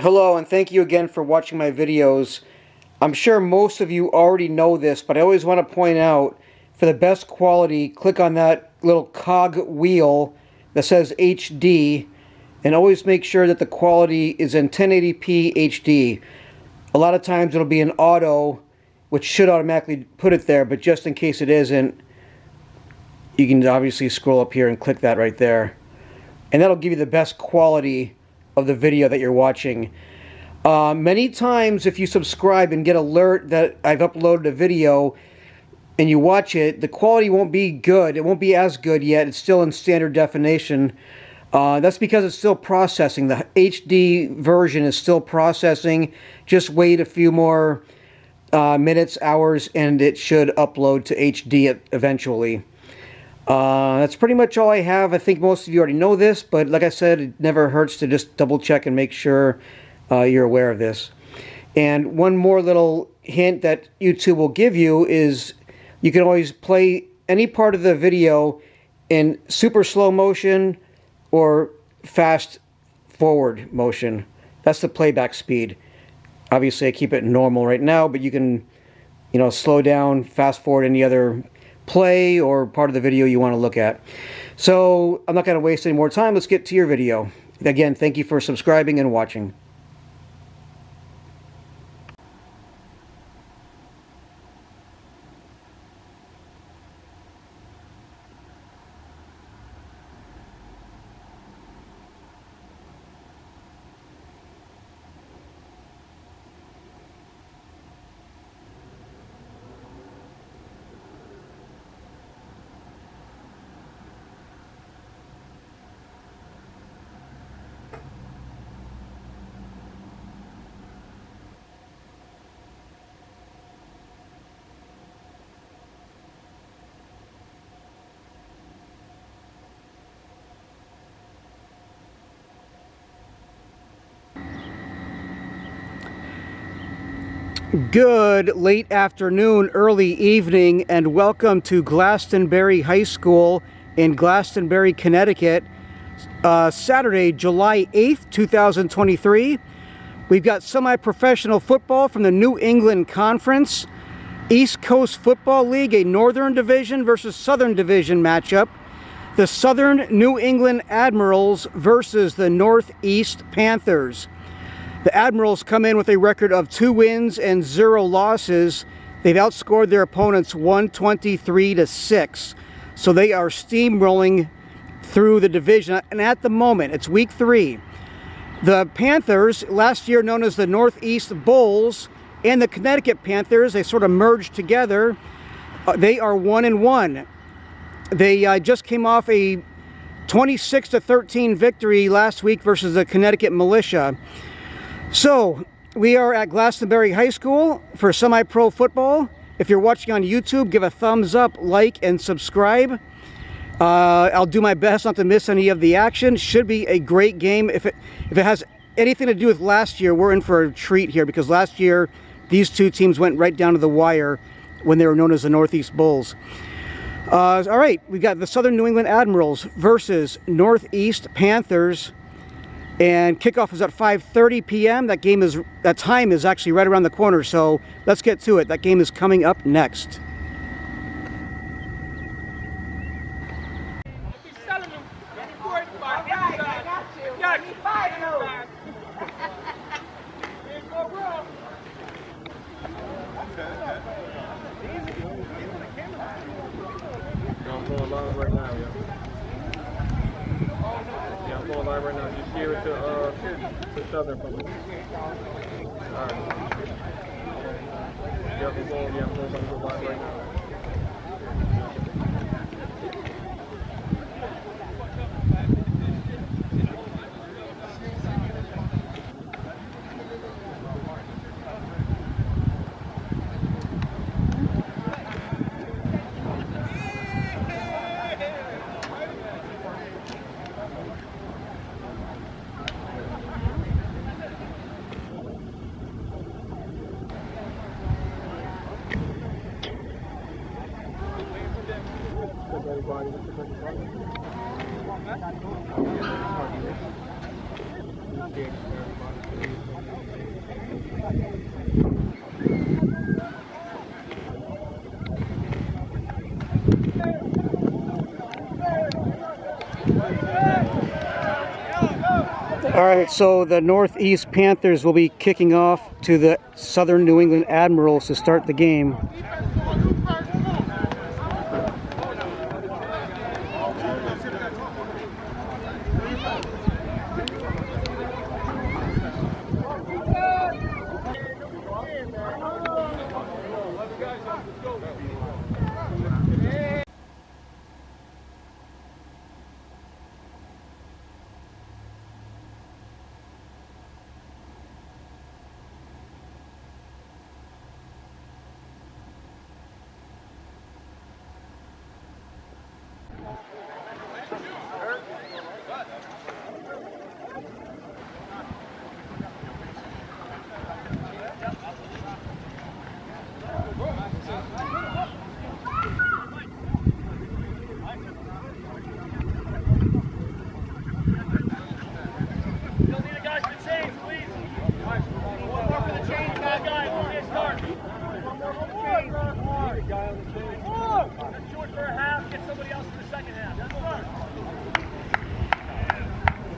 Hello, and thank you again for watching my videos. I'm sure most of you already know this, but I always want to point out, for the best quality, click on that little cog wheel that says HD, and always make sure that the quality is in 1080p HD. A lot of times it'll be in auto, which should automatically put it there, but just in case it isn't, you can obviously scroll up here and click that right there. And that'll give you the best quality of the video that you're watching. Many times if you subscribe and get alert that I've uploaded a video and you watch it, the quality won't be good. It won't be as good yet. It's still in standard definition. That's because it's still processing. The HD version is still processing. Just wait a few more minutes, hours, and it should upload to HD eventually. That's pretty much all I have. I think most of you already know this, but like I said, it never hurts to just double check and make sure you're aware of this. And one more little hint that YouTube will give you is you can always play any part of the video in super slow motion or fast forward motion. That's the playback speed. Obviously I keep it normal right now, but you can, slow down, fast forward any other play or part of the video you want to look at. So I'm not going to waste any more time. Let's get to your video. Again, thank you for subscribing and watching. Good late afternoon, early evening, and welcome to Glastonbury High School in Glastonbury, Connecticut. Saturday, July 8th, 2023. We've got semi-professional football from the New England Conference. East Coast Football League, a Northern Division versus Southern Division matchup. The Southern New England Admirals versus the Northeast Panthers. The Admirals come in with a record of 2 wins and 0 losses. They've outscored their opponents 123-6. So they are steamrolling through the division. And at the moment, it's week 3. The Panthers, last year known as the Northeast Bulls, and the Connecticut Panthers, they sort of merged together. They are 1-1. They just came off a 26-13 victory last week versus the Connecticut Militia. So, we are at Glastonbury High School for semi-pro football. If you're watching on YouTube, give a thumbs up, like, and subscribe. I'll do my best not to miss any of the action. Should be a great game. If it has anything to do with last year, we're in for a treat here, because last year these two teams went right down to the wire when they were known as the Northeast Bulls. All right, we've got the Southern New England Admirals versus Northeast Panthers. And kickoff is at 5:30 p.m. That time is actually right around the corner, so let's get to it. That game is coming up next. I'm going live right now, yeah. Yeah, I'm going live right now. Just share it to Southern from me. Alright. Yeah, I'm going live right now. Everybody, everybody. All right, so the Northeast Panthers will be kicking off to the Southern New England Admirals to start the game.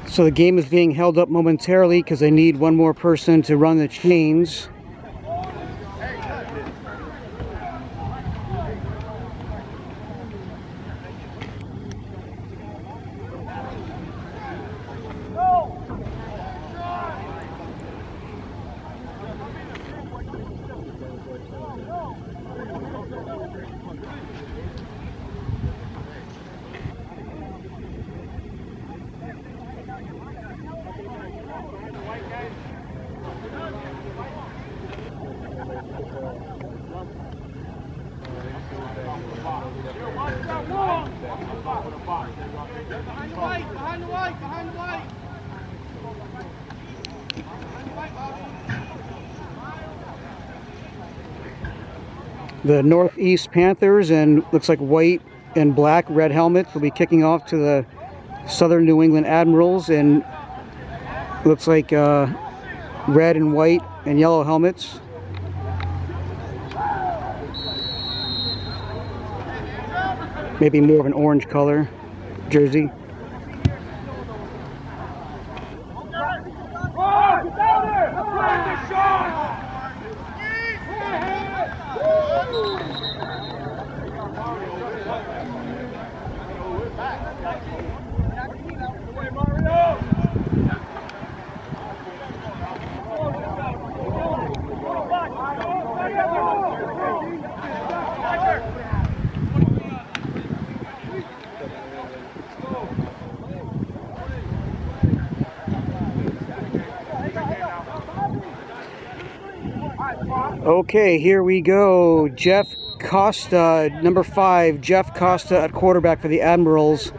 So the game is being held up momentarily because they need one more person to run the chains. The Northeast Panthers and looks like white and black red helmets will be kicking off to the Southern New England Admirals, and looks like red and white and yellow helmets. Maybe more of an orange color jersey. Okay, here we go. Jeff Costa, number 5, Jeff Costa at quarterback for the Admirals,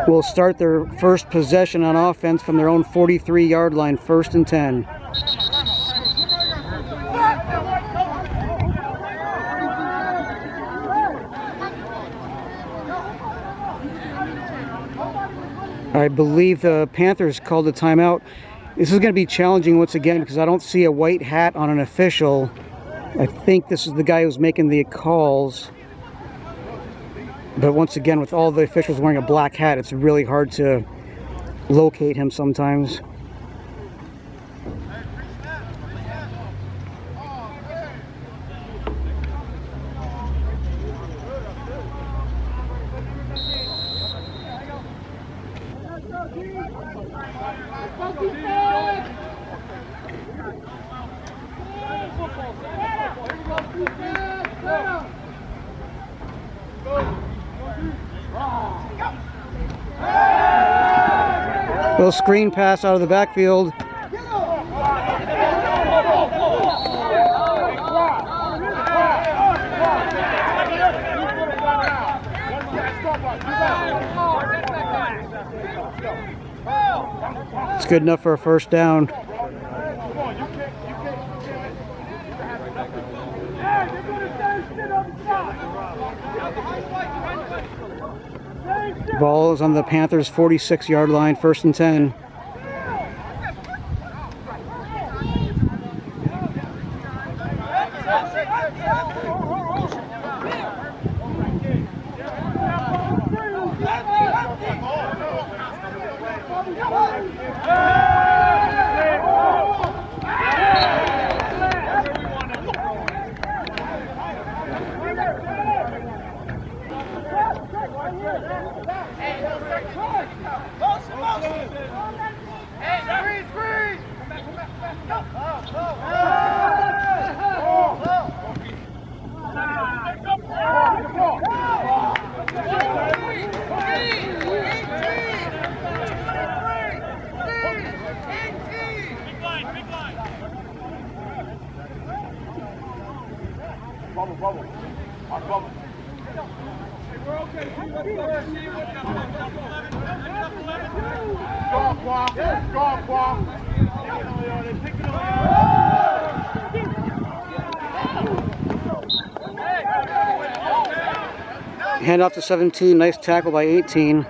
will start their first possession on offense from their own 43-yard line, 1st and 10. I believe the Panthers called a timeout. This is going to be challenging once again because I don't see a white hat on an official. I think this is the guy who's making the calls. But once again, with all the officials wearing a black hat, it's really hard to locate him sometimes. Little screen pass out of the backfield. It's good enough for a first down. Ball is on the Panthers' 46-yard line, 1st and 10. Hand off to 17, nice tackle by 18.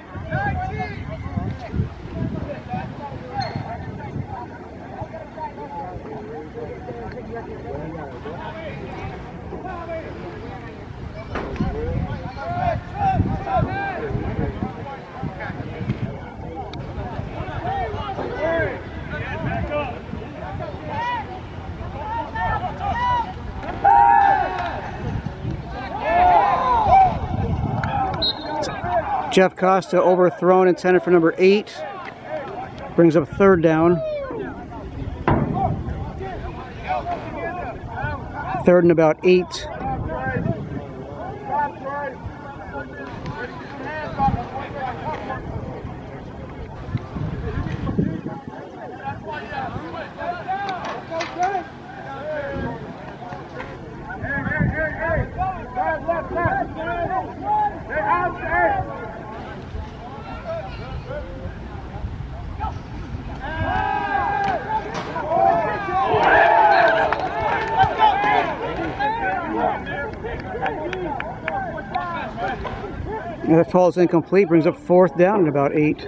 Jeff Costa overthrown, intended for number 8. Brings up 3rd down. 3rd and about 8. And that falls incomplete, brings up 4th down and about 8.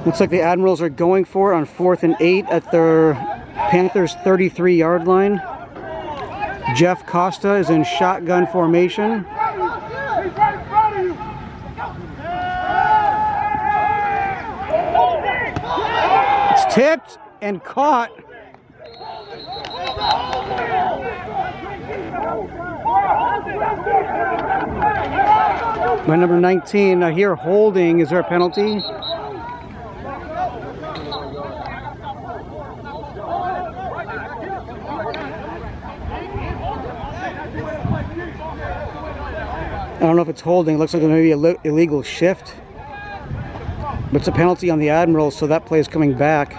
Looks like the Admirals are going for it on 4th and 8 at their Panthers 33-yard line. Jeff Costa is in shotgun formation. It's tipped and caught. By number 19. Now here holding, is there a penalty? I don't know if it's holding. It looks like there may be an illegal shift. But it's a penalty on the Admirals, so that play is coming back.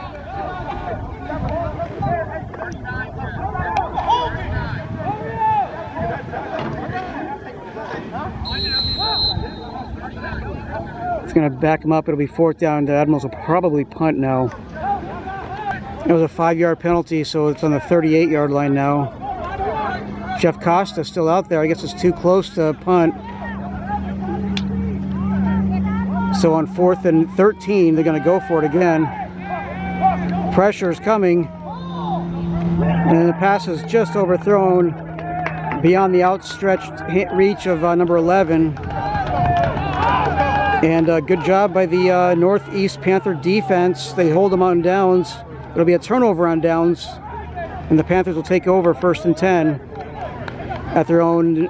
It's going to back him up. It'll be 4th down. The Admirals will probably punt now. It was a 5-yard penalty, so it's on the 38-yard line now. Jeff Costa still out there. I guess it's too close to punt. So on 4th and 13, they're going to go for it again. Pressure is coming. And the pass is just overthrown beyond the outstretched reach of number 11. And good job by the Northeast Panther defense. They hold them on downs. It'll be a turnover on downs. And the Panthers will take over 1st and 10 at their own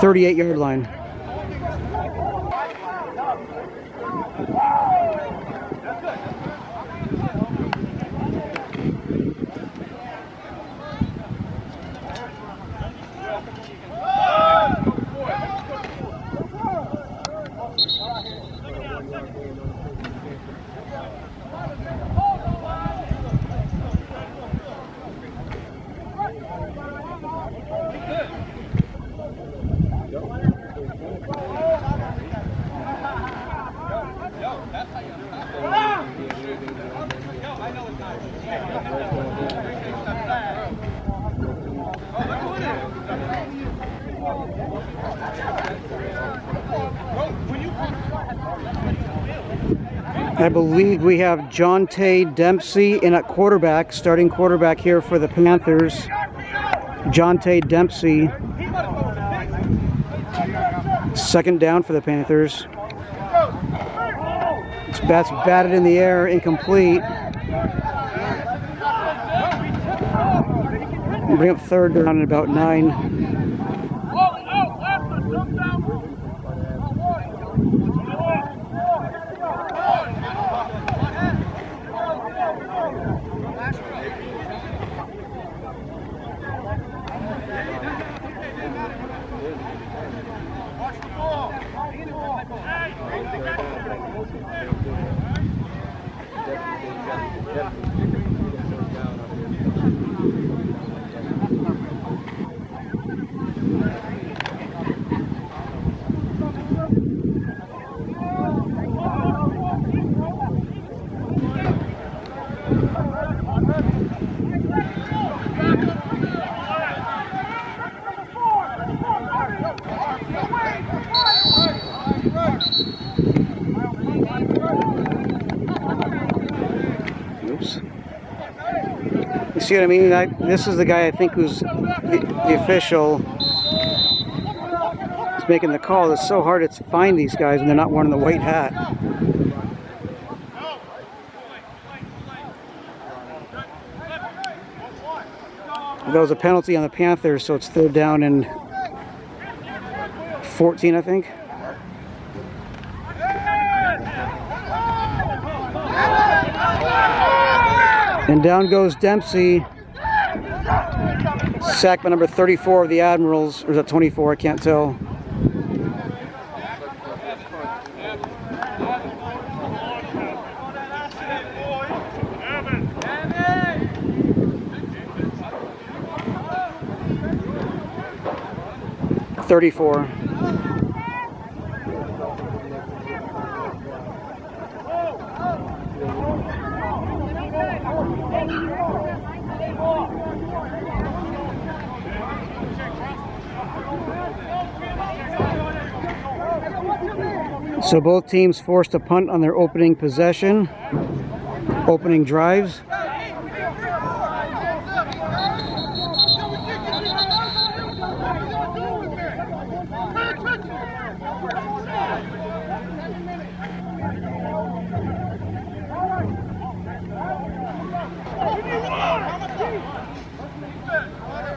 38-yard line. I believe we have Jonte Dempsey in at quarterback, starting quarterback here for the Panthers. Jonte Dempsey. Second down for the Panthers. That's batted in the air, incomplete. Bring up third down at about 9. Oops. You see what I mean? This is the guy I think who's the official. He's making the call. It's so hard to find these guys when they're not wearing the white hat. That was a penalty on the Panthers, so it's third down and 14, I think. And down goes Dempsey. Sacked by number 34 of the Admirals. Or is that 24? I can't tell. .34. So both teams forced a punt on their opening possession, opening drives.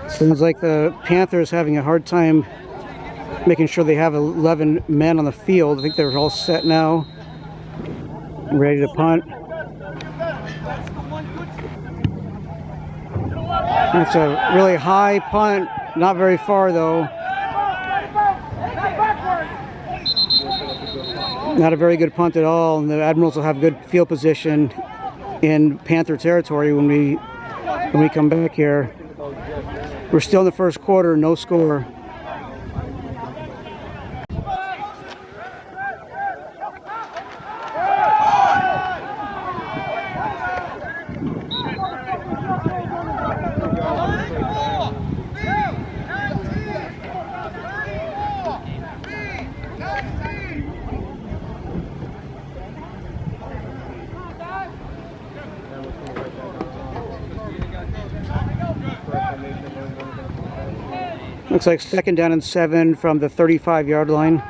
Seems like the Panthers having a hard time making sure they have 11 men on the field. I think they're all set now, ready to punt. That's a really high punt, not very far though. Not a very good punt at all, and the Admirals will have good field position in Panther territory when we come back here. We're still in the first quarter, no score. Looks like second down and 7 from the 35-yard line.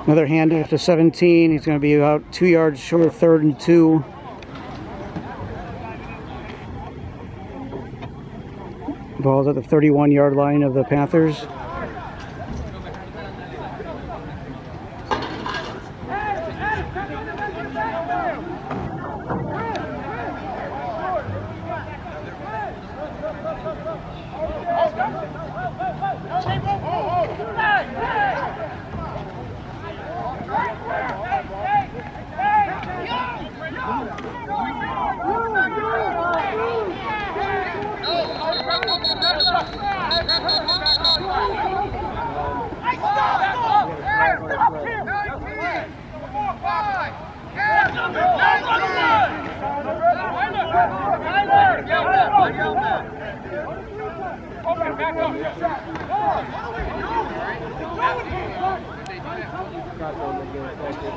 Another handoff to 17. He's going to be about 2 yards short of 3rd and 2. Ball's at the 31-yard line of the Panthers. Got them again. Thank you.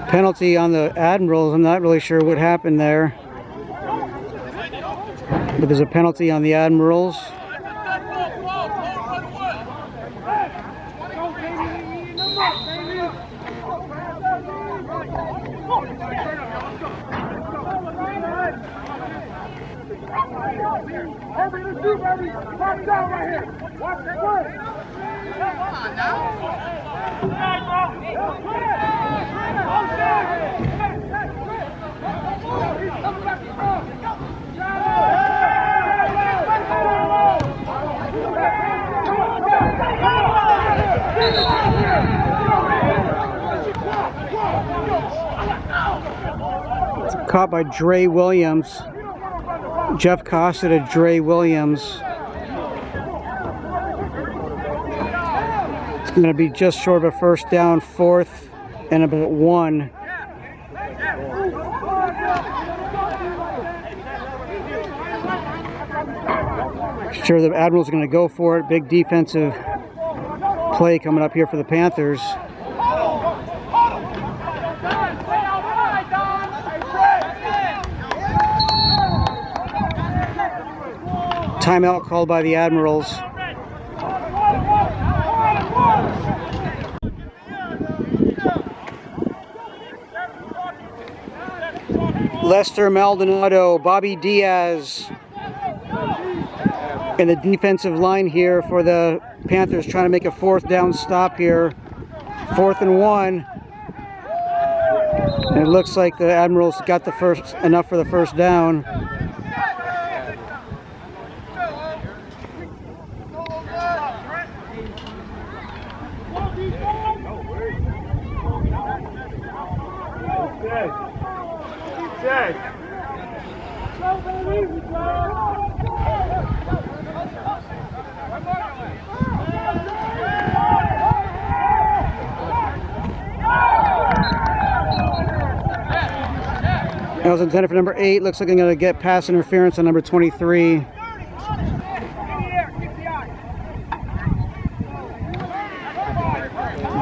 Penalty on the Admirals. I'm not really sure what happened there, but there's a penalty on the Admirals. Caught by Dre Williams. Jeff Costa to Dre Williams. It's going to be just short of a first down, 4th and about 1. Sure, the Admirals are going to go for it. Big defensive play coming up here for the Panthers. Timeout called by the Admirals. Lester Maldonado, Bobby Diaz in the defensive line here for the Panthers, trying to make a 4th down stop here. 4th and 1. And it looks like the Admirals got the enough for the first down. That was intended for number 8. Looks like I'm going to get pass interference on number 23.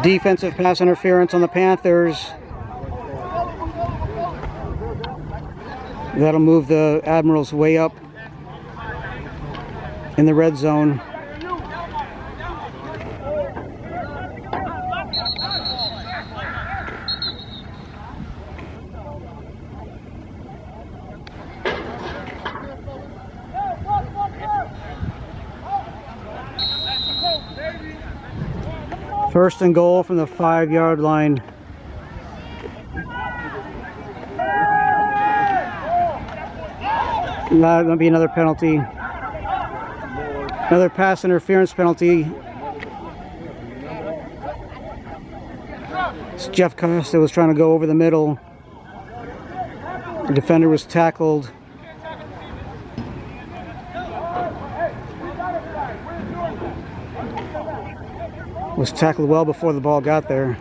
Defensive pass interference on the Panthers. That'll move the Admirals way up in the red zone. First and goal from the 5-yard line. That'll be another penalty. Another pass interference penalty. Jeff Costa was trying to go over the middle. The defender was tackled. Was tackled well before the ball got there.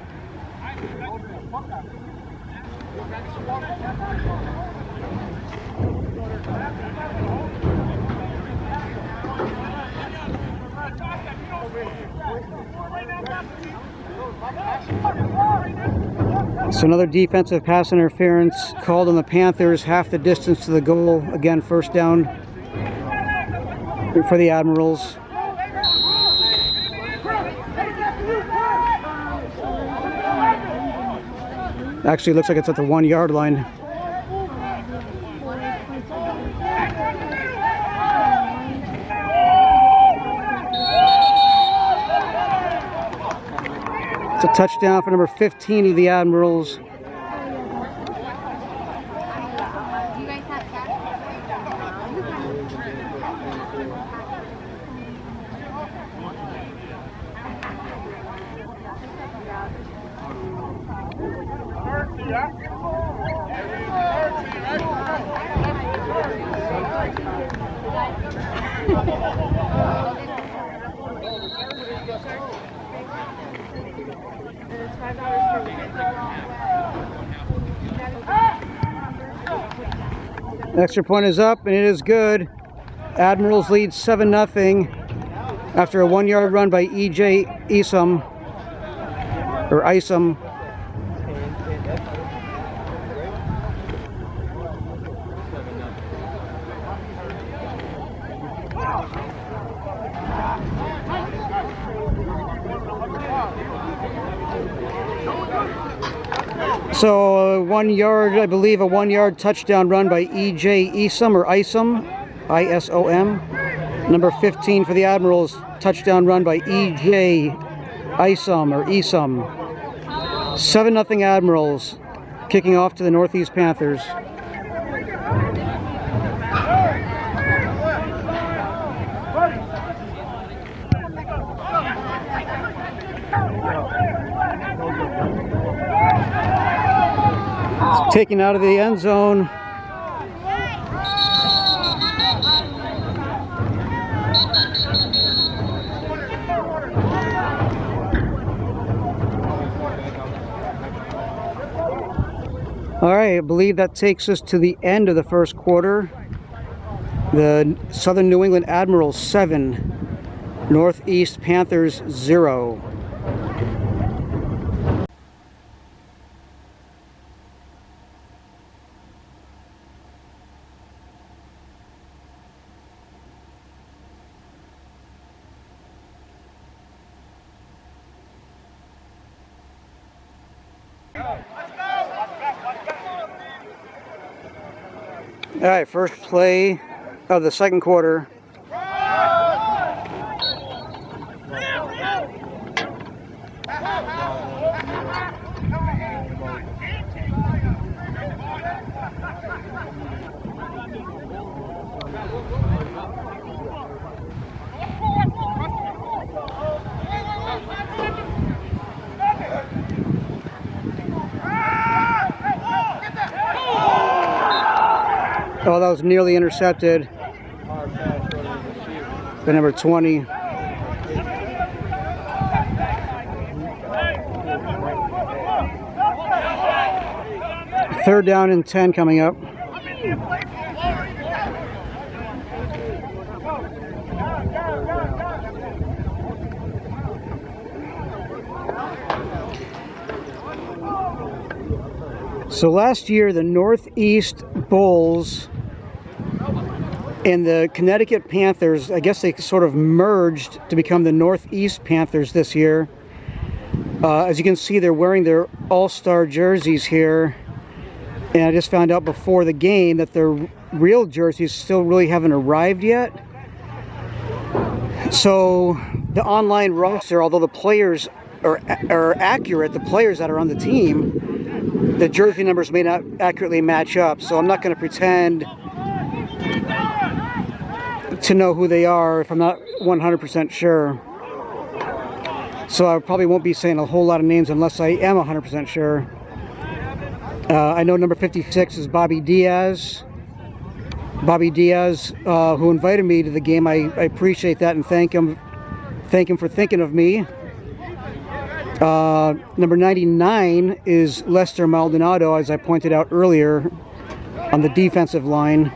So another defensive pass interference called on the Panthers, half the distance to the goal. Again, first down for the Admirals. Actually, looks like it's at the 1-yard line. It's a touchdown for number 15 of the Admirals. Extra point is up, and it is good. Admirals lead 7-0. After a 1-yard run by E.J. Isom, or Isom. So 1 yard, I believe a 1-yard touchdown run by E.J. Isom, or Isom, I-S-O-M. Number 15 for the Admirals, touchdown run by E.J. Isom, or Isom. 7-0 Admirals, kicking off to the Northeast Panthers. Taken out of the end zone. All right, I believe that takes us to the end of the first quarter. The Southern New England Admirals 7, Northeast Panthers 0. All right, first play of the second quarter. Oh, that was nearly intercepted by number 20. Third down and 10 coming up. So last year, the Northeast Bulls and the Connecticut Panthers, I guess they sort of merged to become the Northeast Panthers this year. As you can see, they're wearing their all-star jerseys here. And I just found out before the game that their real jerseys still really haven't arrived yet. So the online roster, although the players are accurate, the players that are on the team, the jersey numbers may not accurately match up. So I'm not going to pretend to know who they are if I'm not 100% sure. So I probably won't be saying a whole lot of names unless I am 100% sure. I know number 56 is Bobby Diaz. Bobby Diaz, who invited me to the game. I appreciate that and thank him for thinking of me. Number 99 is Lester Maldonado, as I pointed out earlier, on the defensive line.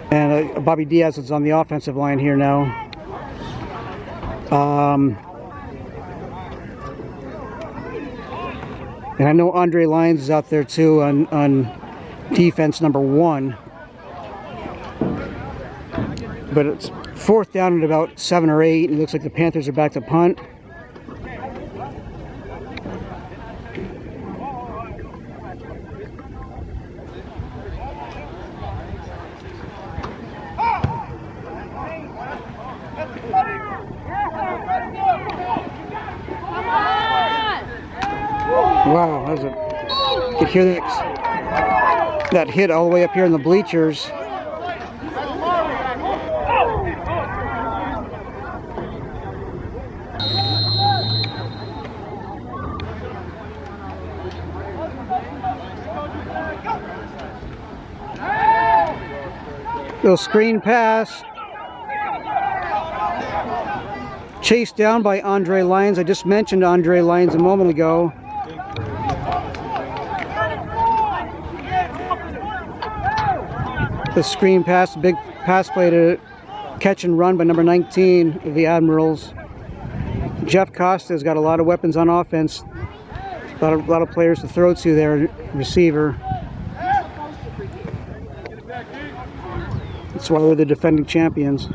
And Bobby Diaz is on the offensive line here now. And I know Andre Lyons is out there too on defense number 1. But it's fourth down at about 7 or 8. And it looks like the Panthers are back to punt. Wow, that was you could hear that hit all the way up here in the bleachers. Little screen pass. Chased down by Andre Lyons. I just mentioned Andre Lyons a moment ago. The screen pass, big pass play to catch and run by number 19 of the Admirals. Jeff Costa's got a lot of weapons on offense. A lot of players to throw to there, receiver. That's why we're the defending champions.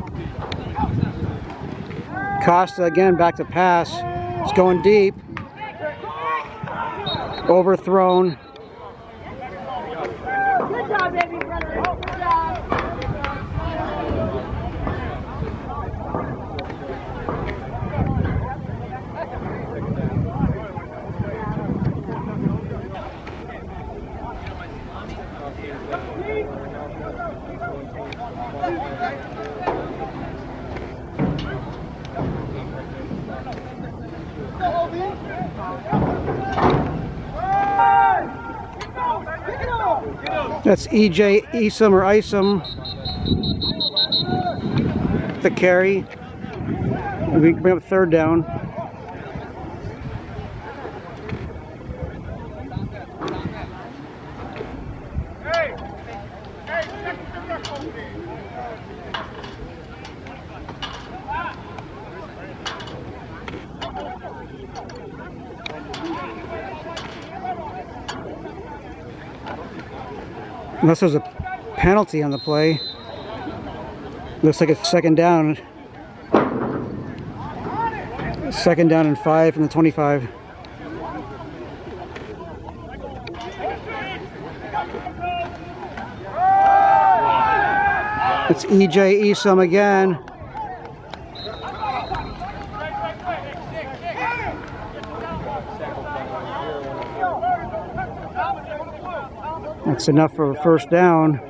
Costa again, back to pass. It's going deep. Overthrown. Good job, baby. Good job. That's EJ Esom or Isom. The carry. We bring up third down. Unless there's a penalty on the play. Looks like it's second down. Second down and 5 from the 25. It's EJ Esom again. That's enough for a first down.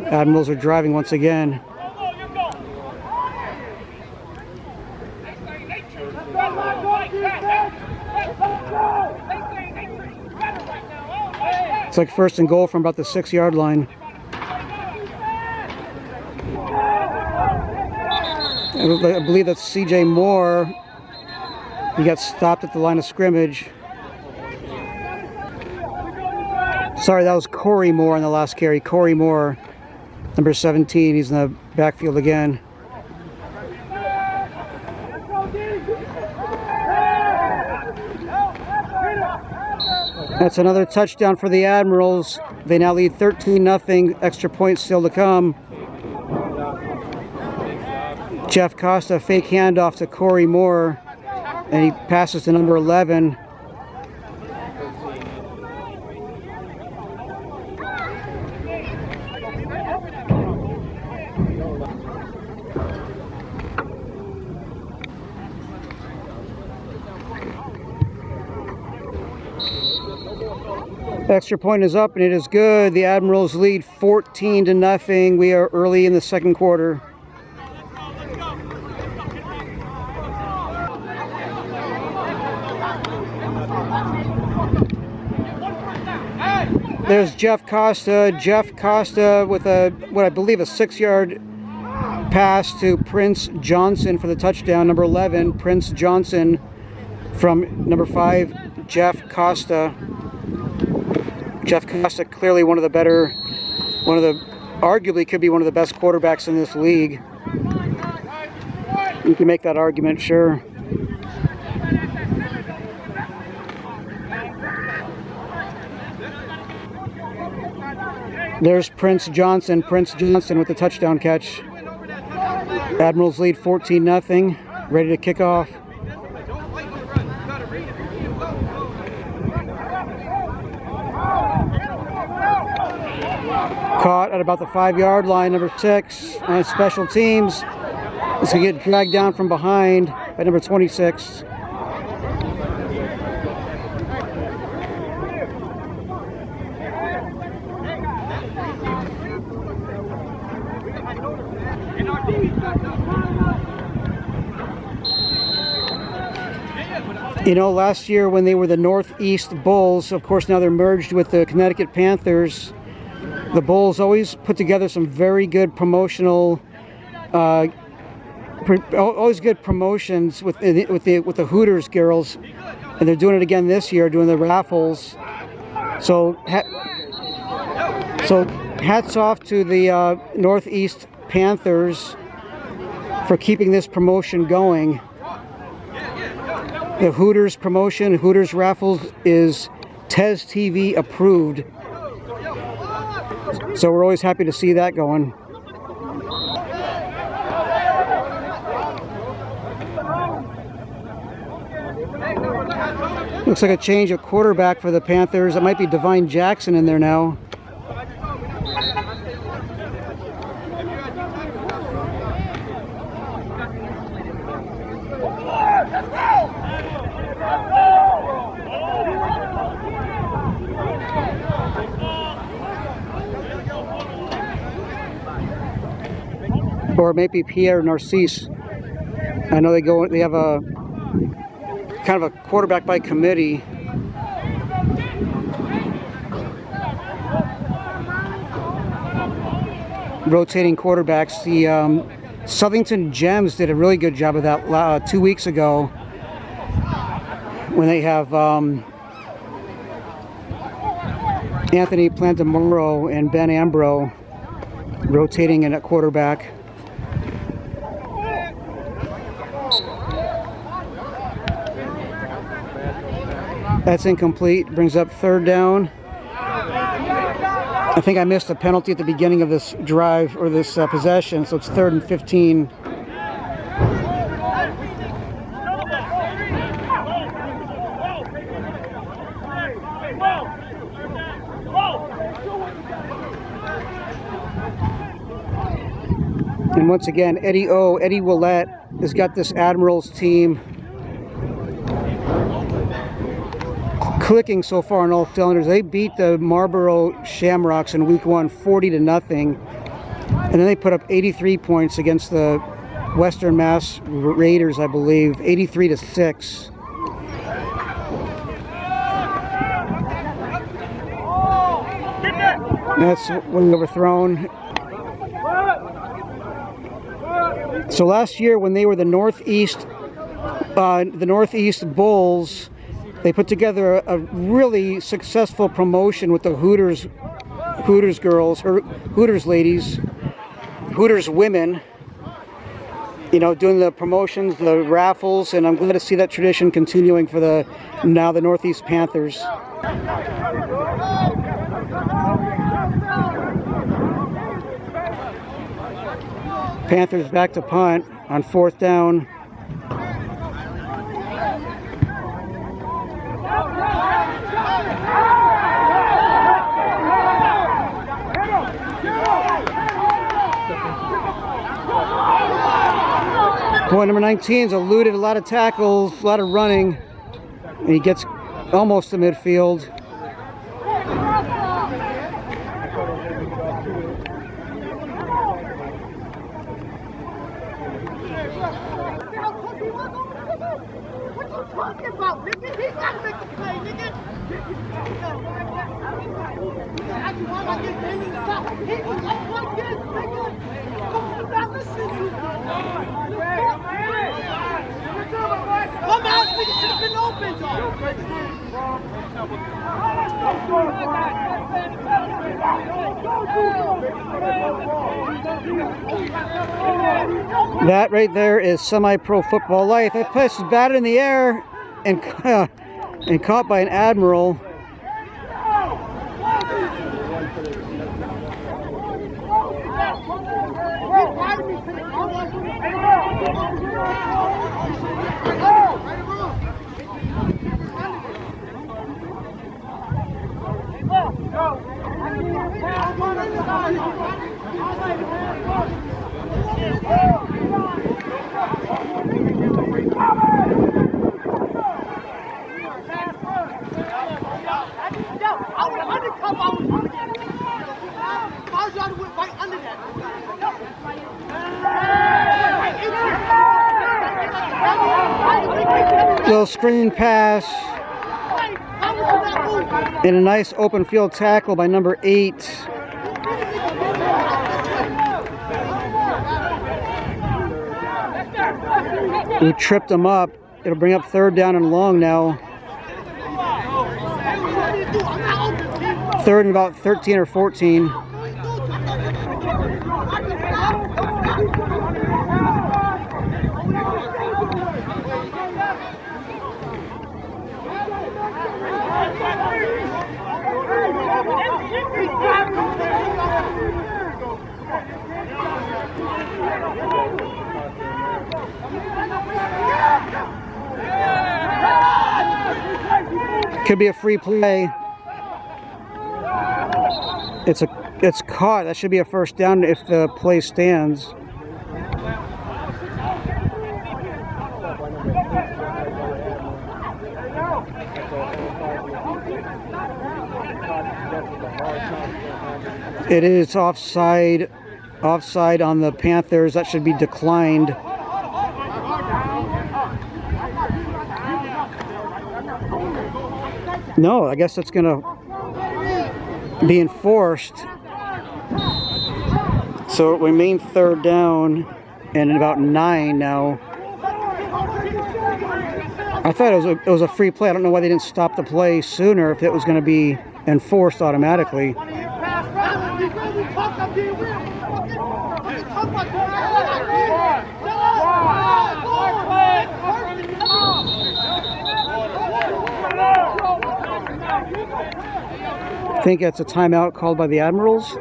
Admirals are driving once again. It's like first and goal from about the 6-yard line. I believe that's CJ Moore. He got stopped at the line of scrimmage. Sorry, that was Corey Moore on the last carry. Corey Moore, number 17. He's in the backfield again. That's another touchdown for the Admirals. They now lead 13-0. Extra points still to come. Jeff Costa, fake handoff to Corey Moore, and he passes to number 11. Extra point is up and it is good. The Admirals lead 14-0. We are early in the second quarter. There's Jeff Costa. Jeff Costa with what I believe a 6-yard pass to Prince Johnson for the touchdown. Number 11, Prince Johnson, from number 5, Jeff Costa. Jeff Costa, clearly arguably could be one of the best quarterbacks in this league. You can make that argument, sure. There's Prince Johnson with the touchdown catch. Admirals lead 14-0, ready to kick off. Caught at about the 5-yard line, number 6, on special teams. It's going to get dragged down from behind by number 26. You know, last year when they were the Northeast Bulls, of course now they're merged with the Connecticut Panthers. The Bulls always put together some very good promotional, always good promotions with the Hooters girls, and they're doing it again this year, doing the raffles. So hats off to the Northeast Panthers for keeping this promotion going. The Hooters promotion, Hooters Raffles, is TES TV approved. So we're always happy to see that going. Looks like a change of quarterback for the Panthers. It might be Devine Jackson in there now. Or maybe Pierre Narcisse. I know they have a kind of a quarterback by committee. Rotating quarterbacks. The Southington Gems did a really good job of that 2 weeks ago when they have Anthony Plantamuro and Ben Ambro rotating in at quarterback. That's incomplete. Brings up third down. I think I missed a penalty at the beginning of this drive, or this possession, so it's 3rd and 15. And once again, Eddie Willett has got this Admirals team clicking so far on all cylinders. They beat the Marlboro Shamrocks in week 1 40-0, and then they put up 83 points against the Western Mass Raiders, I believe, 83-6. That's when overthrown. So last year, when they were the Northeast Bulls, they put together a really successful promotion with the Hooters girls, Hooters ladies, Hooters women, you know, doing the promotions, the raffles, and I'm glad to see that tradition continuing for the Northeast Panthers. Panthers back to punt on 4th down. Boy, number 19's eluded a lot of tackles, a lot of running, and he gets almost to midfield. That right there is semi-pro football life. That pass is batted in the air and caught by an Admiral. Little screen pass and a nice open field tackle by number 8. Who tripped him up. It'll bring up 3rd down and long now. 3rd and about 13 or 14. Could be a free play. It's caught. That should be a first down if the play stands. It is offside on the Panthers. That should be declined. No, I guess that's going to be enforced. So it remained third down and about 9 now. I thought it was a free play. I don't know why they didn't stop the play sooner if it was going to be enforced automatically. I think that's a timeout called by the Admirals.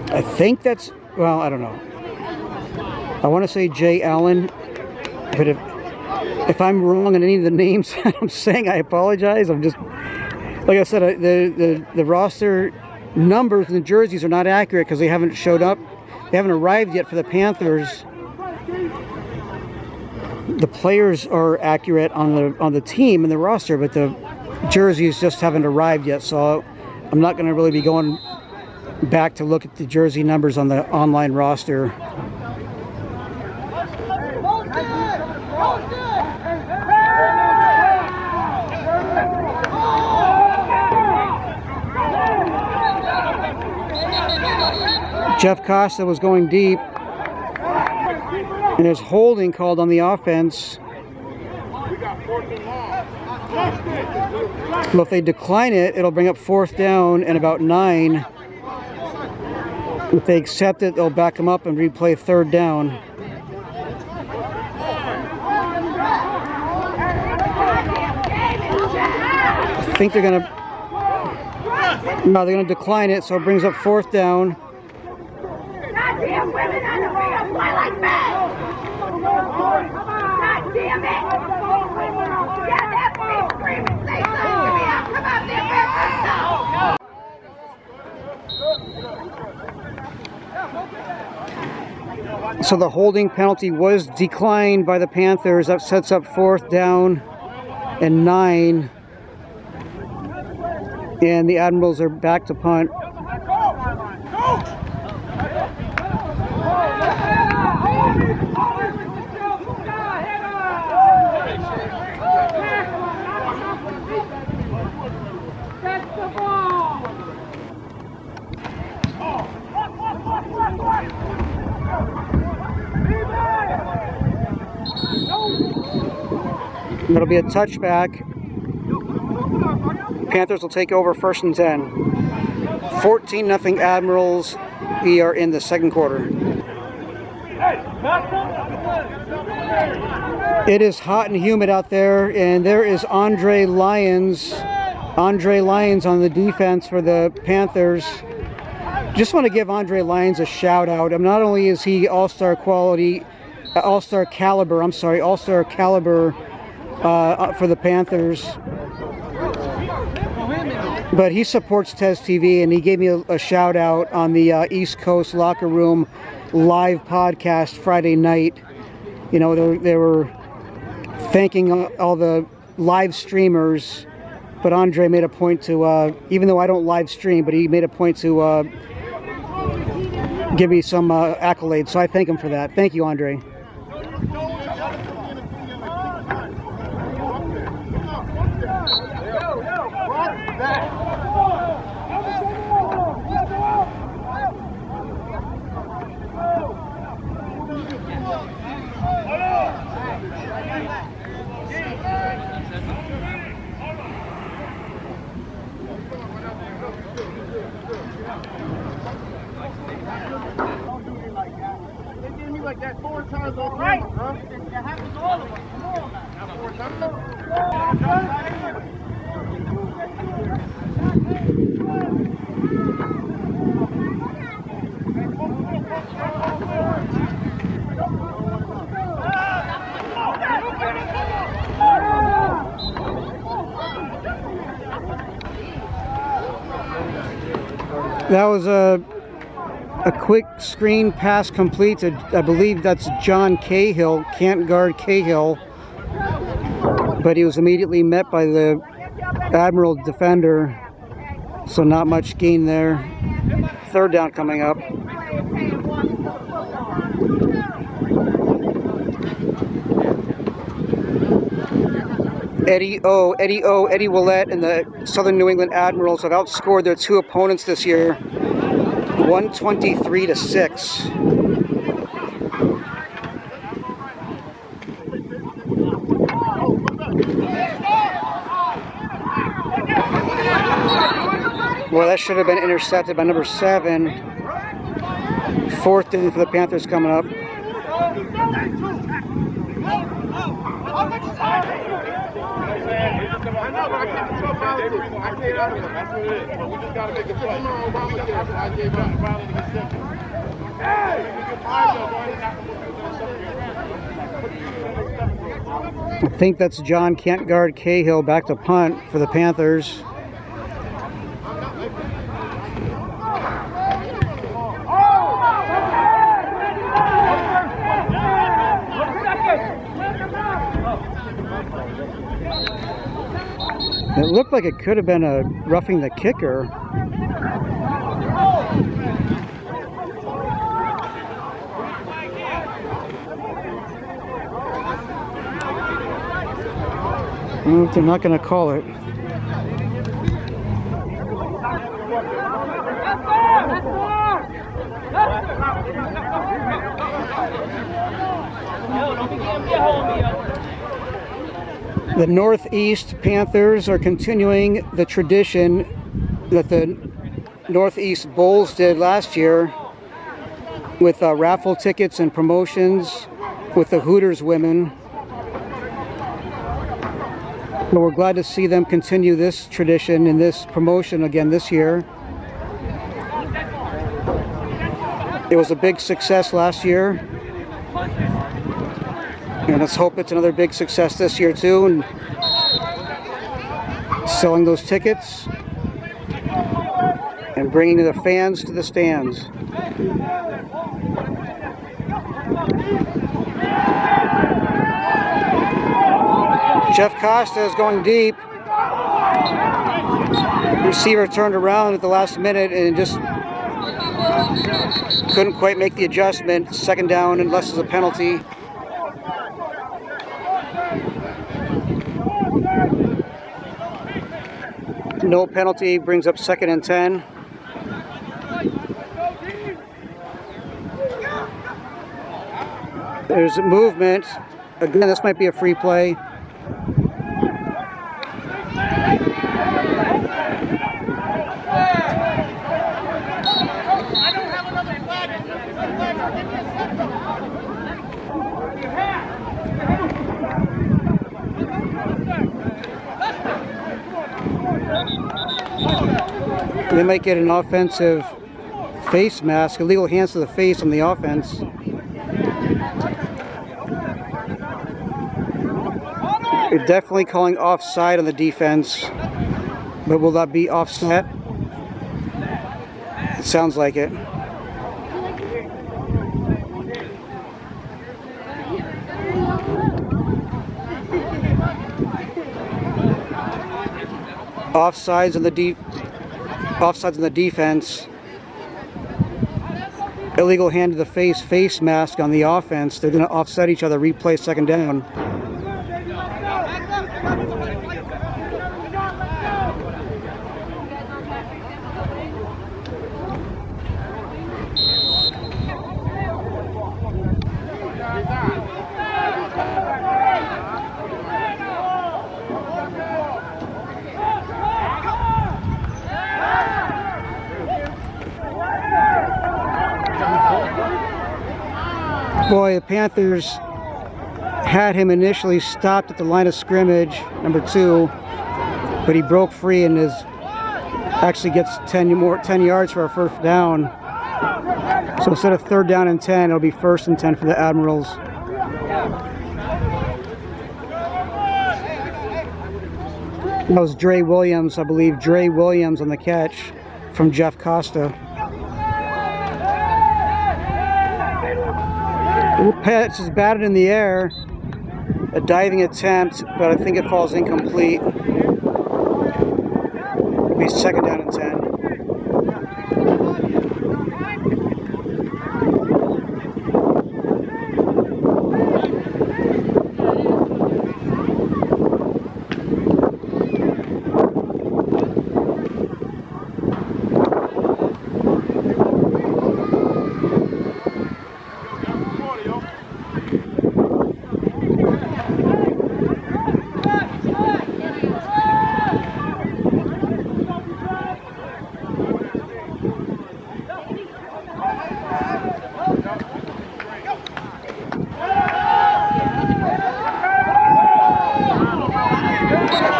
I think that's, well, I don't know. I want to say Jay Allen, but if I'm wrong on any of the names I'm saying, I apologize. I'm just, like I said, the roster numbers and the jerseys are not accurate because they haven't showed up. They haven't arrived yet for the Panthers. The players are accurate on the team and the roster, but the jerseys just haven't arrived yet. So I'm not going to really be going back to look at the jersey numbers on the online roster. Jeff Costa was going deep, and there's holding called on the offense. Well, if they decline it, it'll bring up fourth down and about 9. If they accept it, they'll back them up and replay third down. I think they're gonna decline it, so it brings up fourth down. Goddamn women on the way up play like that! God damn it! Yeah, that bitch screaming, say something to me! I'll come out there and So the holding penalty was declined by the Panthers. That sets up fourth down and 9. And the Admirals are back to punt. It'll be a touchback. Panthers will take over 1st and 10. 14-0 Admirals. We are in the second quarter. It is hot and humid out there, and there is Andre Lyons. Andre Lyons on the defense for the Panthers. Just want to give Andre Lyons a shout out. Not only is he all-star caliber for the Panthers, but he supports Tez TV, and he gave me a shout out on the East Coast Locker Room live podcast Friday night. You know, they were thanking all the live streamers, but Andre made a point to, even though I don't live stream, but he made a point to give me some accolades, so I thank him for that. Thank you, Andre. Like that 4 times on camera, bro. That happens to all of us. Come on, man. 4 That was a quick screen pass complete to, I believe that's John Cahill, can't guard Cahill, but he was immediately met by the Admiral defender, so not much gain there. Third down coming up. Eddie Willett and the Southern New England Admirals have outscored their 2 opponents this year, 123-6. Well, that should have been intercepted by number 7. 4th down for the Panthers coming up. I know, but I can't control politics. I can't out of it. That's what it is. But we just got to make a play. Come on, Obamacare. So I gave up. Violent against I think that's John can't guard Cahill back to punt for the Panthers. It looked like it could have been a roughing the kicker. Well, they're not going to call it. The Northeast Panthers are continuing the tradition that the Northeast Bulls did last year with raffle tickets and promotions with the Hooters women. But we're glad to see them continue this tradition and this promotion again this year. It was a big success last year. And let's hope it's another big success this year too, and selling those tickets and bringing the fans to the stands. Jeff Costa is going deep. Receiver turned around at the last minute and just couldn't quite make the adjustment. 2nd down unless it's a penalty. No penalty brings up 2nd and 10. There's movement. Again, this might be a free play. They might get an offensive face mask, illegal hands to the face on the offense. They're definitely calling offside on the defense, but will that be offset? It sounds like it. Offsides on the defense. Illegal hand to the face mask on the offense. They're going to offset each other, replay second down. Boy, the Panthers had him initially stopped at the line of scrimmage, number 2, but he broke free and actually gets 10 yards for a first down. So instead of 3rd down and 10, it'll be 1st and 10 for the Admirals. That was Dre Williams, I believe. Dre Williams on the catch from Jeff Costa. Pettis is batted in the air. A diving attempt, but I think it falls incomplete. It'll be 2nd down and 10.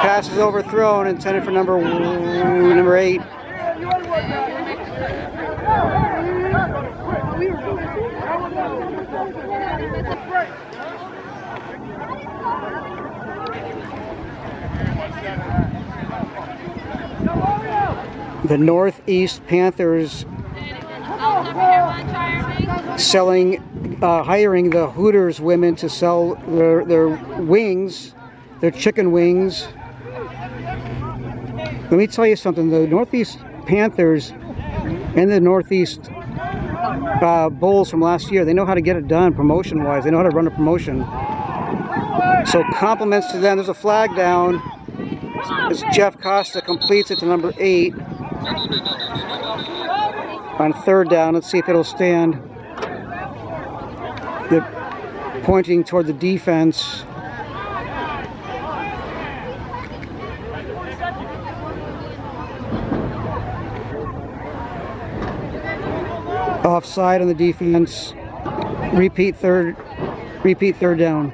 Pass is overthrown, intended for number 8. The Northeast Panthers hiring the Hooters women to sell their wings, their chicken wings. Let me tell you something, the Northeast Panthers and the Northeast Bulls from last year, they know how to get it done promotion-wise. They know how to run a promotion. So compliments to them. There's a flag down as Jeff Costa completes it to number 8 on 3rd down. Let's see if it'll stand. They're pointing toward the defense. Offside on the defense. Repeat third down.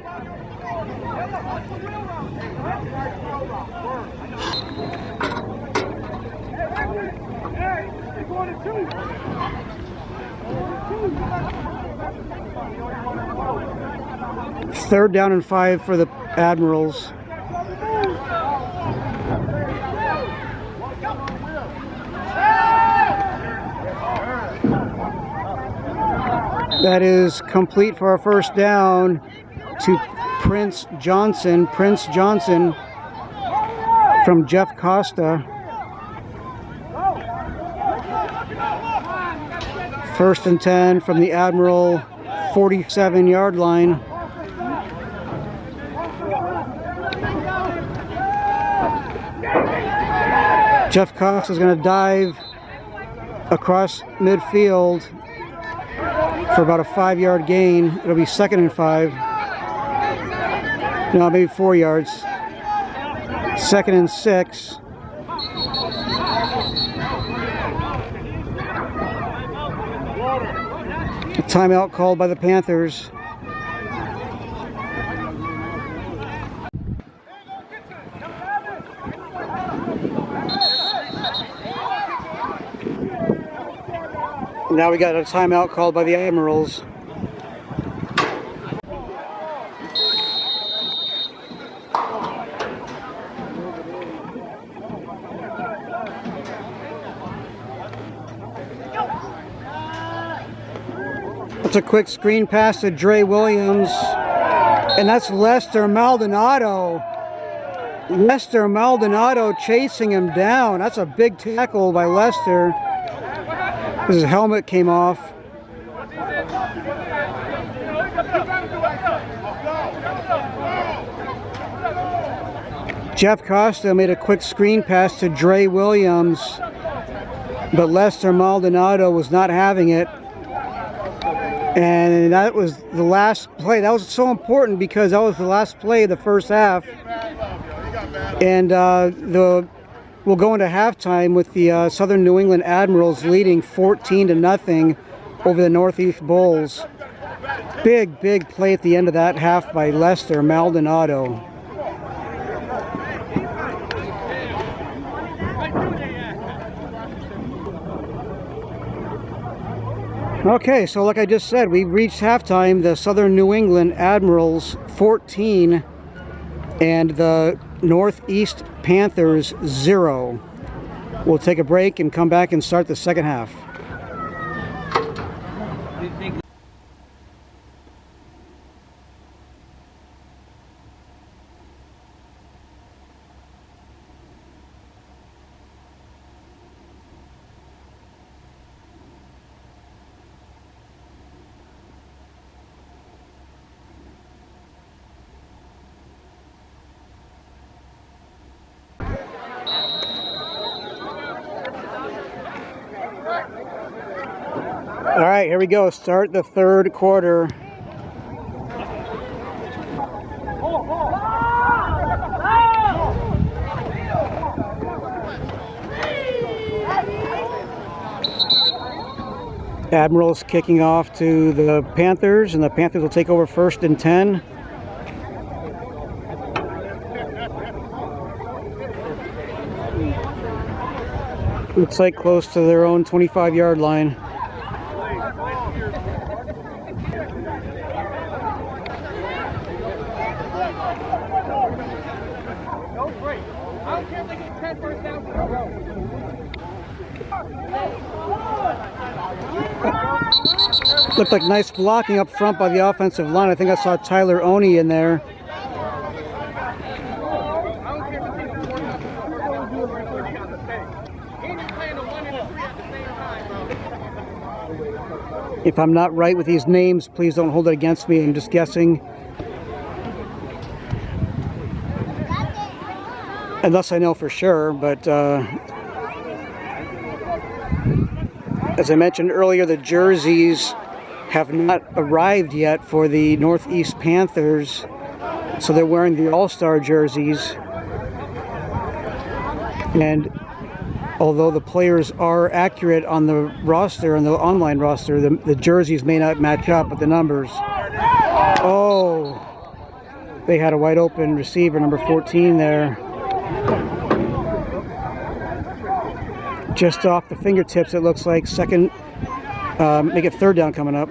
Third down and 5 for the Admirals. That is complete for our first down to Prince Johnson. Prince Johnson from Jeff Costa. 1st and 10 from the Admiral 47-yard line. Jeff Costa is going to dive across midfield for about a 5-yard gain. It'll be 2nd and 5. No, maybe 4 yards. 2nd and 6. A timeout called by the Panthers. Now we got a timeout called by the Admirals. It's a quick screen pass to Dre Williams, and that's Lester Maldonado. Lester Maldonado chasing him down. That's a big tackle by Lester. His helmet came off. Jeff Costa made a quick screen pass to Dre Williams, but Lester Maldonado was not having it. And that was the last play. That was so important because that was the last play of the first half. And we'll go into halftime with the Southern New England Admirals leading 14-0 over the Northeast Bulls. Big play at the end of that half by Lester Maldonado. Okay, so like I just said, we reached halftime. The Southern New England Admirals 14 and the Northeast Panthers 0. We'll take a break and come back and start the second half. All right, here we go. Start the third quarter. Admirals kicking off to the Panthers, and the Panthers will take over 1st and 10. Looks like close to their own 25-yard line. Looked like nice blocking up front by the offensive line. I think I saw Tyler Oney in there. If I'm not right with these names, please don't hold it against me. I'm just guessing. Unless I know for sure, but as I mentioned earlier, the jerseys have not arrived yet for the Northeast Panthers, so they're wearing the All-Star jerseys. And although the players are accurate on the roster, on the online roster, the jerseys may not match up with the numbers. Oh, they had a wide open receiver, number 14 there. Just off the fingertips, it looks like. Second, make it third down coming up.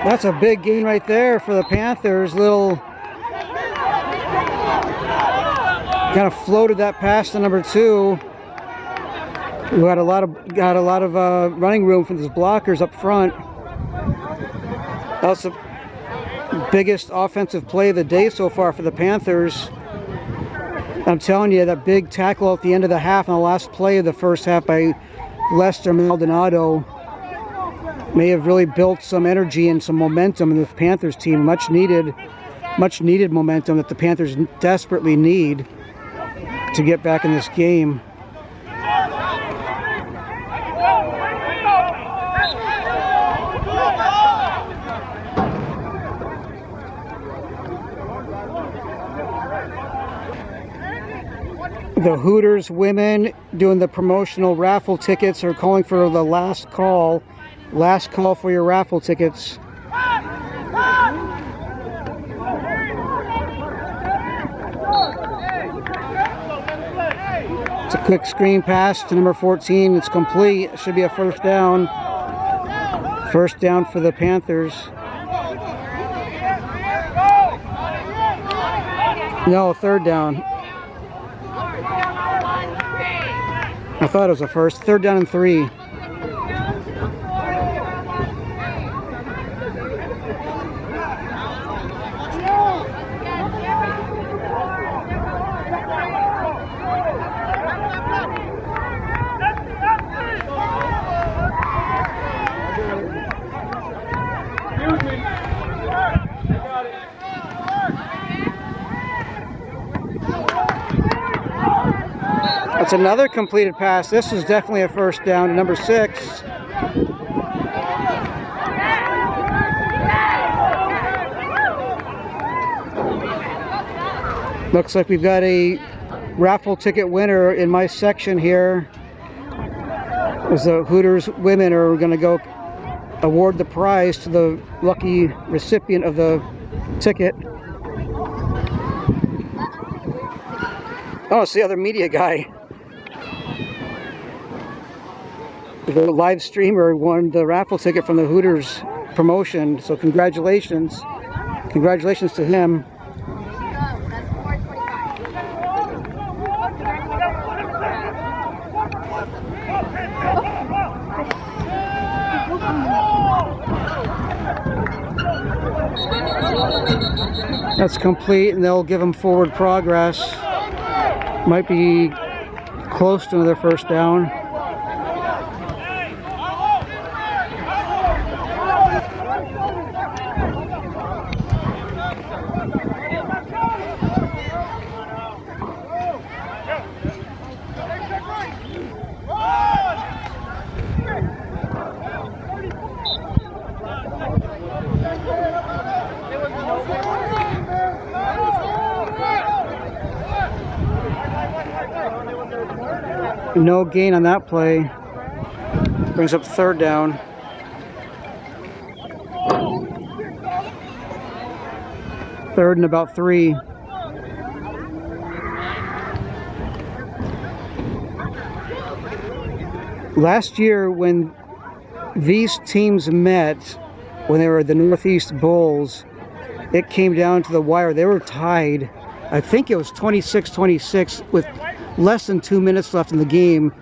That's a big gain right there for the Panthers. Little kind of floated that pass to number 2. Who had a lot of running room for these blockers up front. That was the biggest offensive play of the day so far for the Panthers. I'm telling you, that big tackle at the end of the half on the last play of the first half by Lester Maldonado may have really built some energy and some momentum in the Panthers team. Much needed momentum that the Panthers desperately need to get back in this game. The Hooters women doing the promotional raffle tickets are calling for the last call. Last call for your raffle tickets. Quick screen pass to number 14. It's complete. It should be a first down. First down for the Panthers. No, third down. I thought it was a first. Third down and 3. That's another completed pass. This is definitely a first down to number 6. Looks like we've got a raffle ticket winner in my section here. As the Hooters women are going to go award the prize to the lucky recipient of the ticket. Oh, it's the other media guy. The live streamer won the raffle ticket from the Hooters promotion, so congratulations. Congratulations to him. That's complete, and they'll give him forward progress. Might be close to another first down. No gain on that play. Brings up third down. Third and about 3. Last year when these teams met, when they were the Northeast Bulls, it came down to the wire. They were tied. I think it was 26-26 with less than 2 minutes left in the game.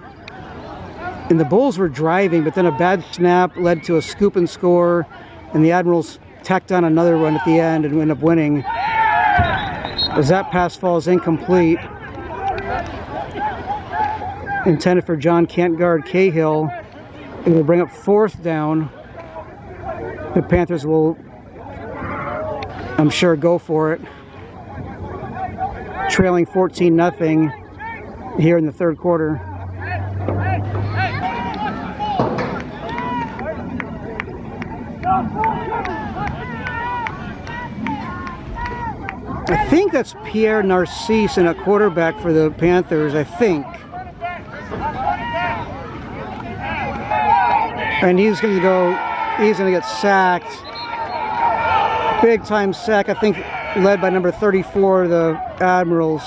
And the Bulls were driving, but then a bad snap led to a scoop and score, and the Admirals tacked on another one at the end and ended up winning. As that pass falls incomplete. Intended for John Can't guard Cahill. It will bring up fourth down. The Panthers will, I'm sure, go for it. Trailing 14-0 here in the third quarter. I think that's Pierre Narcisse and a quarterback for the Panthers, I think. And he's going to get sacked. Big time sack, I think, led by number 34, the Admirals.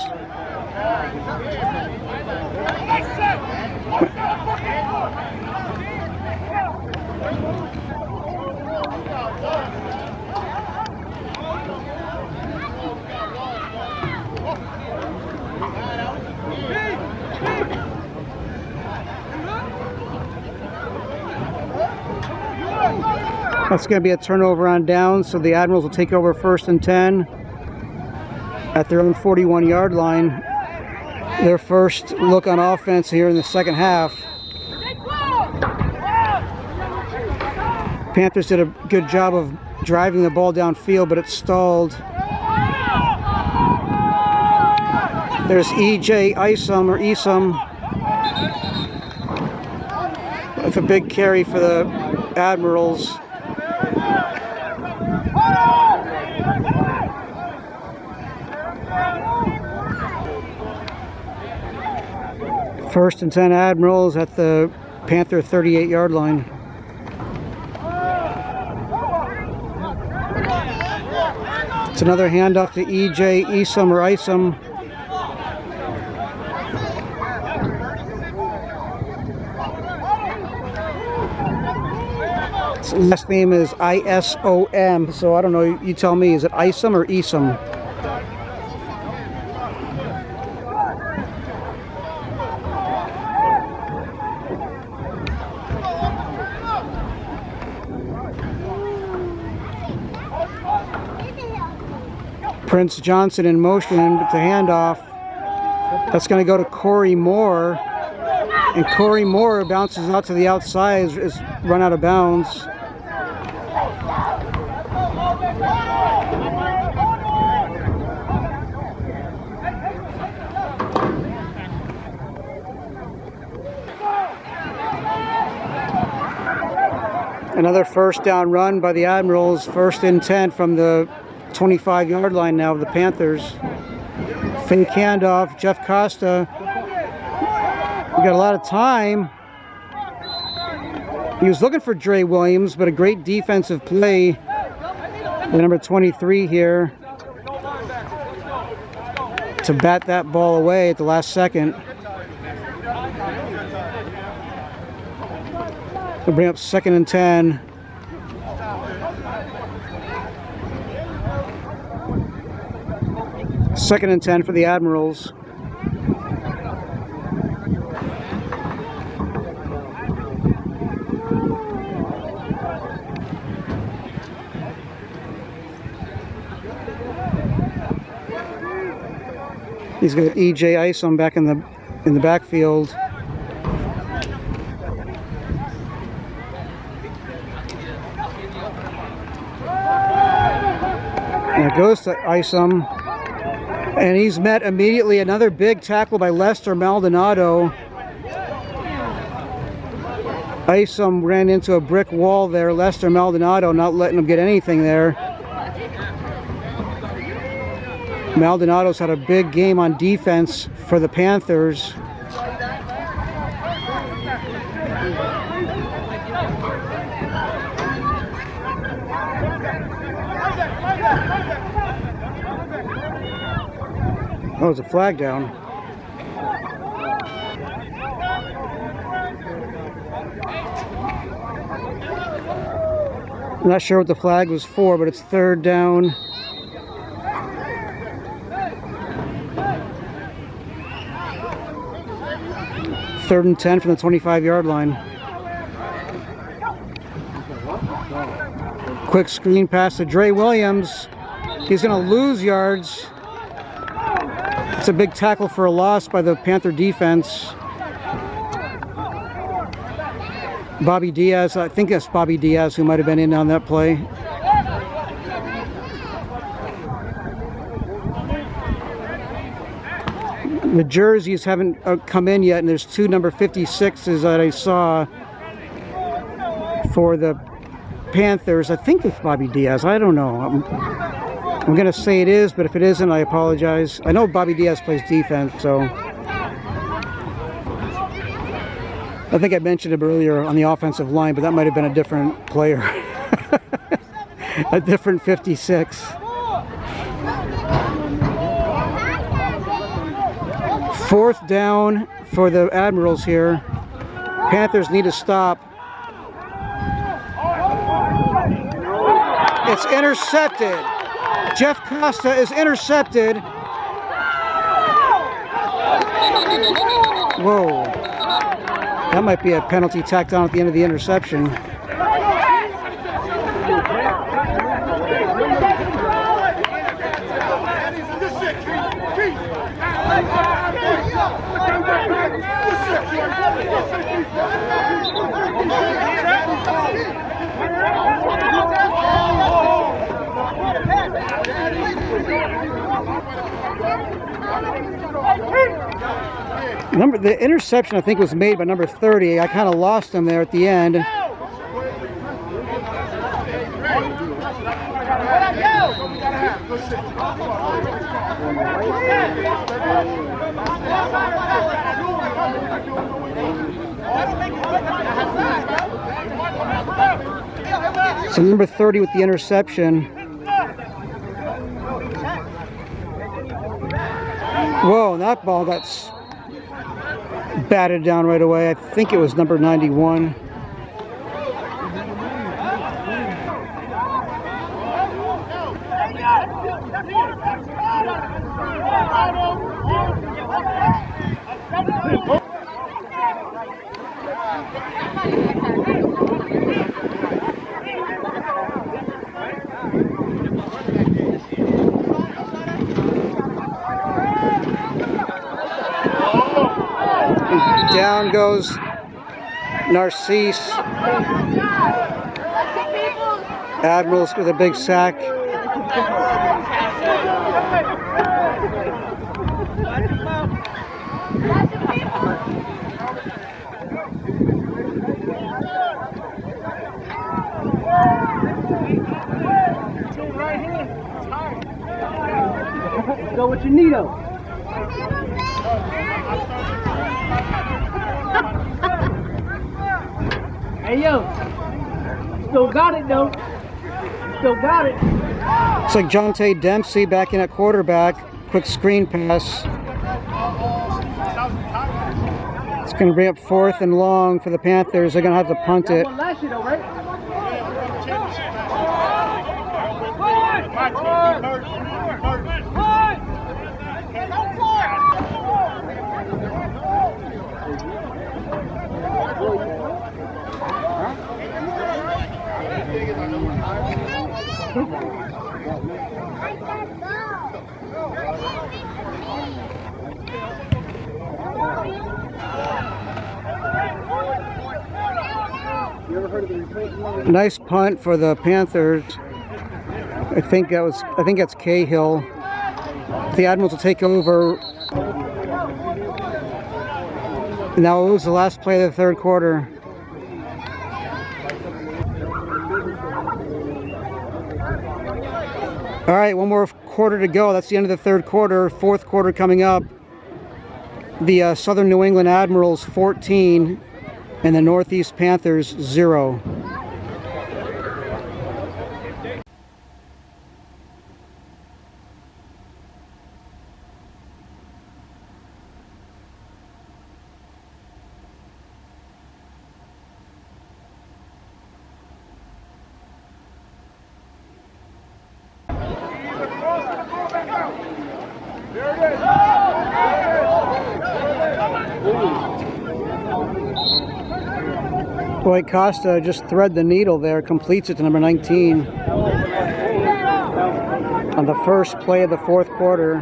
That's going to be a turnover on down, so the Admirals will take over 1st and 10 at their own 41-yard line. Their first look on offense here in the second half. Panthers did a good job of driving the ball downfield, but it stalled. There's E.J. Isom, or Isom, with a big carry for the Admirals. First and 10 Admirals at the Panther 38-yard line. It's another handoff to E.J. Isom or Isom. His last name is I-S-O-M, so I don't know, you tell me, is it Isom or Isom? Prince Johnson in motion with the handoff. That's going to go to Corey Moore. And Corey Moore bounces out to the outside, is run out of bounds. Another first down run by the Admirals, 1st and 10 from the 25-yard line now of the Panthers. Fake handoff, Jeff Costa. We got a lot of time. He was looking for Dre Williams, but a great defensive play. The number 23 here to bat that ball away at the last second. We'll bring up 2nd and 10. Second and 10 for the Admirals. He's got E.J. Isom back in the backfield. And it goes to Isom. And he's met immediately another big tackle by Lester Maldonado. Isom ran into a brick wall there. Lester Maldonado not letting him get anything there. Maldonado's had a big game on defense for the Panthers. Oh, it's a flag down. I'm not sure what the flag was for, but it's 3rd down. Third and 10 from the 25-yard line. Quick screen pass to Dre Williams. He's going to lose yards. It's a big tackle for a loss by the Panther defense. Bobby Diaz, I think that's Bobby Diaz who might have been in on that play. The jerseys haven't come in yet, and there's 2 number 56s that I saw for the Panthers. I think it's Bobby Diaz. I don't know. I'm going to say it is, but if it isn't, I apologize. I know Bobby Diaz plays defense, so. I think I mentioned him earlier on the offensive line, but that might have been a different player. A different 56. 4th down for the Admirals here. Panthers need to stop. It's intercepted. Jeff Costa is intercepted. Whoa. That might be a penalty tacked on at the end of the interception. The interception I think was made by number 30. I kind of lost him there at the end. So number 30 with the interception. Whoa, that ball got batted down right away. I think it was number 91. Down goes Narcisse. Admirals with a big sack. Go with your needle. Hey yo, still got it though. Still got it. It's like Jonte Dempsey back in at quarterback. Quick screen pass. It's going to bring up 4th and long for the Panthers. They're going to have to punt it. Last year though, right? Nice punt for the Panthers. I think that's Cahill. The Admirals will take over. Now it was the last play of the third quarter. All right, one more quarter to go. That's the end of the third quarter. Fourth quarter coming up. The Southern New England Admirals 14 and the Northeast Panthers 0. Boy, Costa just thread the needle there, completes it to number 19 on the first play of the fourth quarter.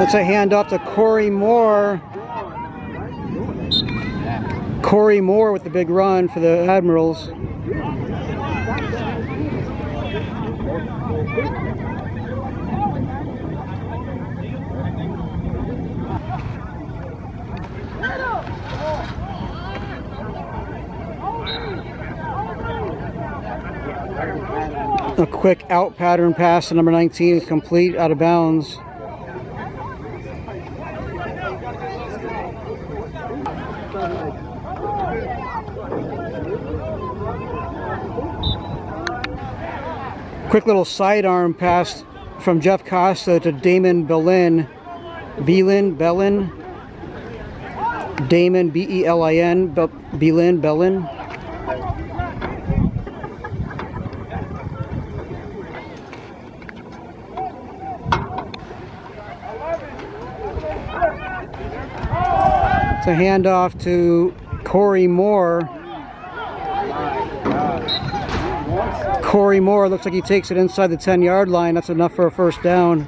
It's a handoff to Corey Moore. Corey Moore with the big run for the Admirals. A quick out pattern pass to number 19 is complete, out of bounds. Quick little sidearm pass from Jeff Costa to Damon Bellin. Bellin. Damon, B-E-L-I-N, Bellin. It's a handoff to Corey Moore. Corey Moore looks like he takes it inside the 10-yard line. That's enough for a first down.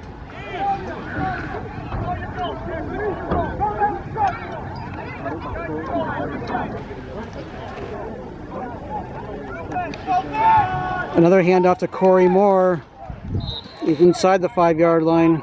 Another handoff to Corey Moore. He's inside the 5-yard line.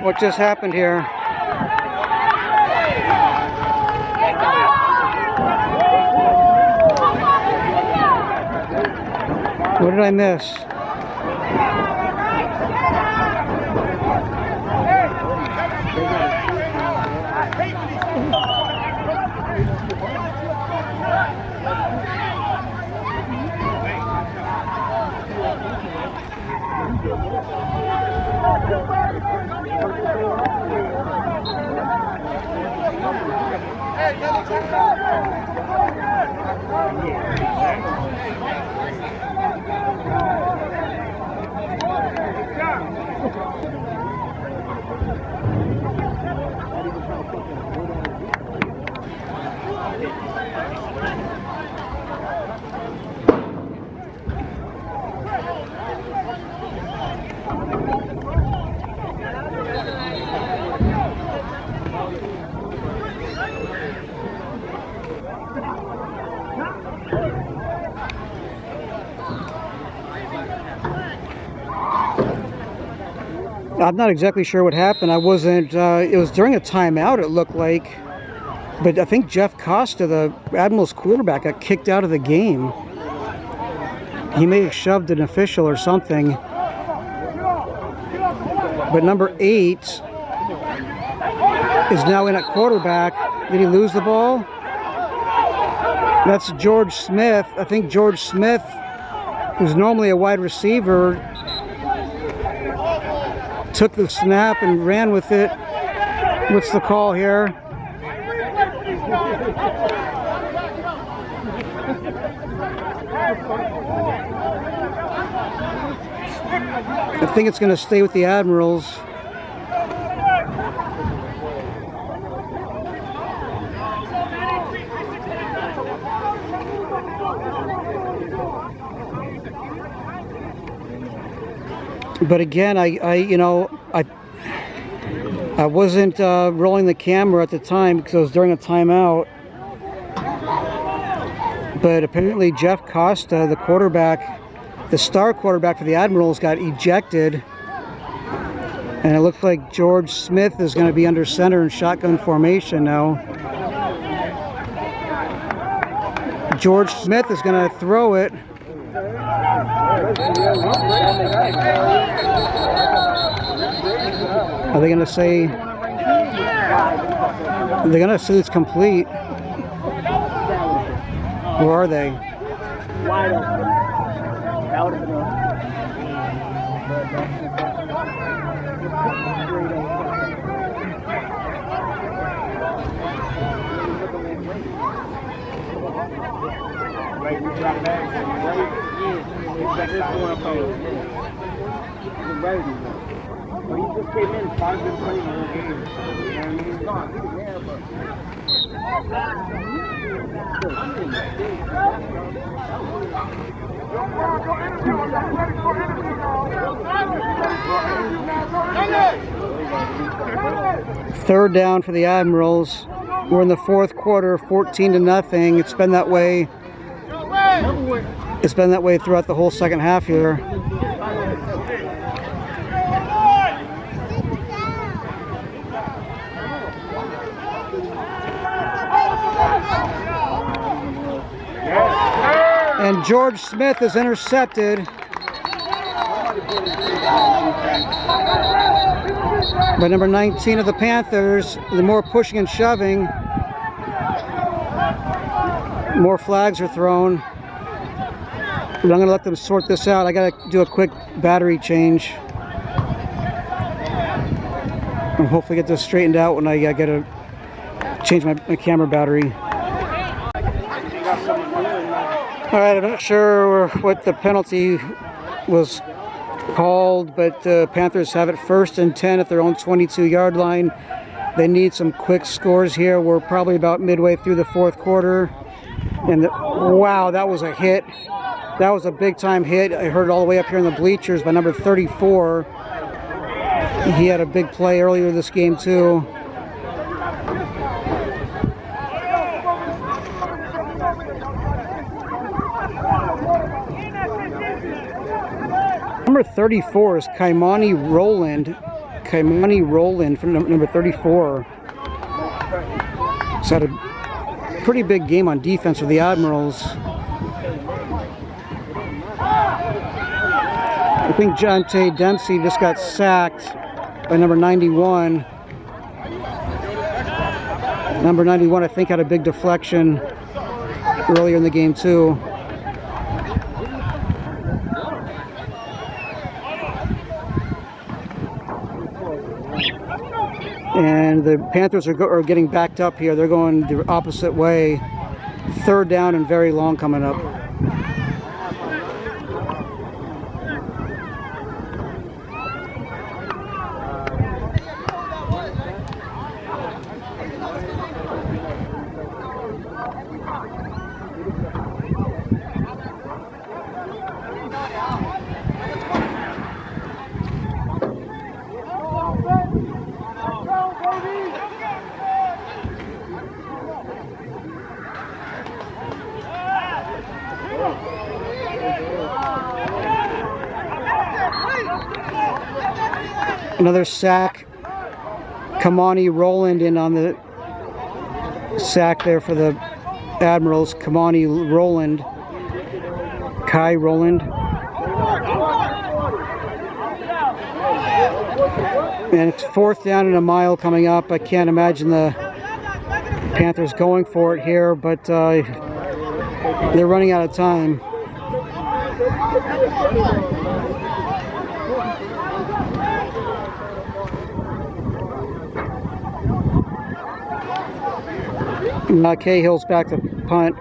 What just happened here? What did I miss? I'm not exactly sure what happened. I wasn't, it was during a timeout, it looked like. But I think Jeff Costa, the Admirals quarterback, got kicked out of the game. He may have shoved an official or something. But number 8 is now in at quarterback. Did he lose the ball? That's George Smith. I think George Smith, who's normally a wide receiver, took the snap and ran with it. What's the call here? I think it's going to stay with the Admirals. But again, I wasn't rolling the camera at the time because it was during a timeout. But apparently Jeff Costa, the quarterback, the star quarterback for the Admirals, got ejected. And it looks like George Smith is going to be under center in shotgun formation now. George Smith is going to throw it. Are they going to say? Are they going to say it's complete? Where are they? Wide open. That would have been Like we drop back, But he just came in, five been playing the whole game. You know what I mean? He's gone. He was there, but... Third down for the Admirals. We're in the fourth quarter, 14-0. It's been that way. It's been that way throughout the whole second half here. And George Smith is intercepted by number 19 of the Panthers. The more pushing and shoving, more flags are thrown. But I'm going to let them sort this out. I got to do a quick battery change. And hopefully get this straightened out when I get to change my camera battery. Alright, I'm not sure what the penalty was called, but the Panthers have it 1st and 10 at their own 22-yard line. They need some quick scores here. We're probably about midway through the fourth quarter. And wow, that was a hit. That was a big-time hit. I heard it all the way up here in the bleachers by number 34. He had a big play earlier this game, too. Number 34 is Kaimani Rowland. Kaimani Rowland from number 34. He's had a pretty big game on defense for the Admirals. I think Jonte Dempsey just got sacked by number 91. Number 91, I think, had a big deflection earlier in the game, too. And the Panthers are getting backed up here. They're going the opposite way. 3rd down and very long coming up. Another sack. Kamani Rowland in on the sack there for the Admirals. Kamani Rowland. Kai Rowland. And it's 4th down and a mile coming up. I can't imagine the Panthers going for it here, but they're running out of time. Cahill's back to punt.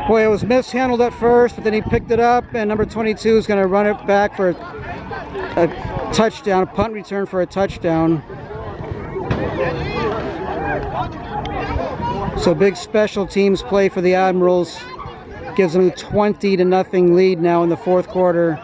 Boy, it was mishandled at first, but then he picked it up, and number 22 is going to run it back for a touchdown, a punt return for a touchdown. So big special teams play for the Admirals. Gives them a 20-0 lead now in the 4th quarter.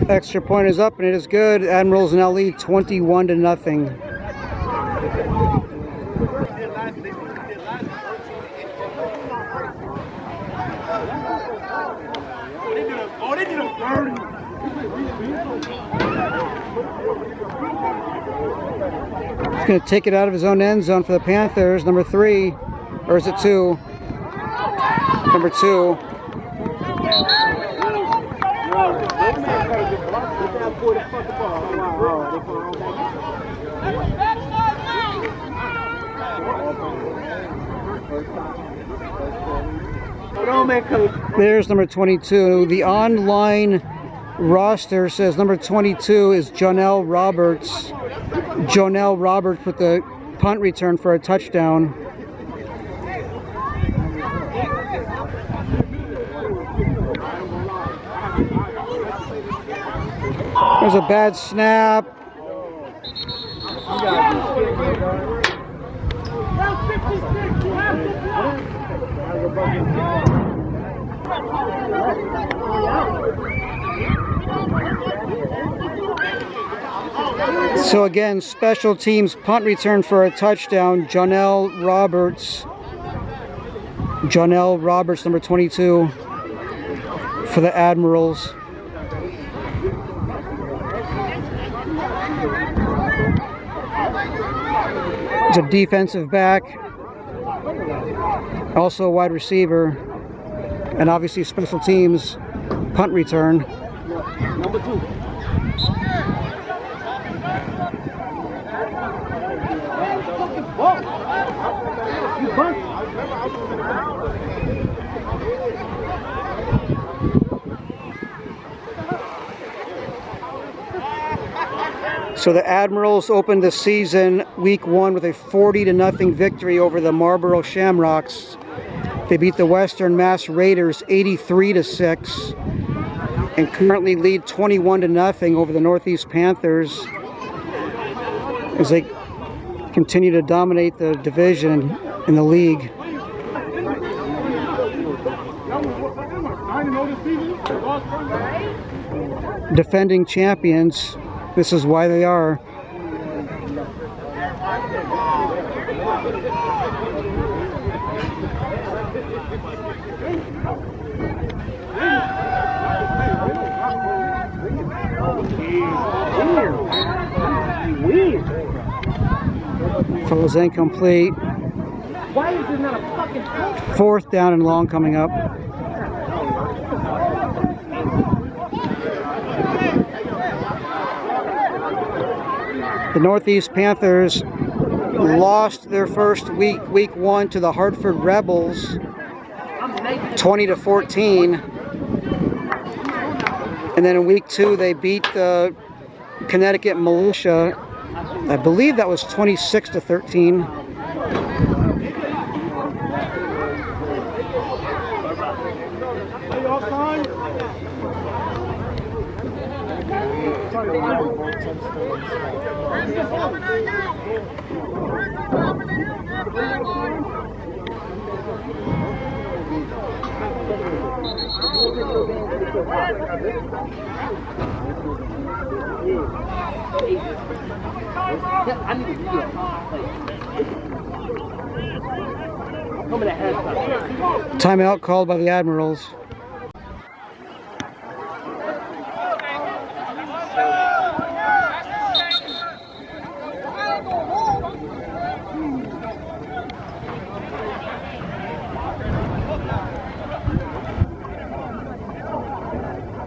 Extra point is up and it is good. Admirals now lead 21-0. He's going to take it out of his own end zone for the Panthers. Number 3, or is it 2? Number 2. There's number 22. The online roster says number 22 is Jonell Roberts. Jonell Roberts with the punt return for a touchdown. There's a bad snap. So again, special teams punt return for a touchdown. Jonell Roberts. Jonell Roberts, number 22 for the Admirals. It's a defensive back, also a wide receiver, and obviously special teams punt return. Number 2. So the Admirals opened the season week 1 with a 40-0 victory over the Marlboro Shamrocks. They beat the Western Mass Raiders 83-6 and currently lead 21-0 over the Northeast Panthers as they continue to dominate the division in the league. Defending champions, this is why they are. Throws incomplete. Why is there not a fucking 4th down and long coming up. The Northeast Panthers lost their first week 1 to the Hartford Rebels 20-14. And then in week 2 they beat the Connecticut Militia. I believe that was 26-13. Timeout called by the Admirals.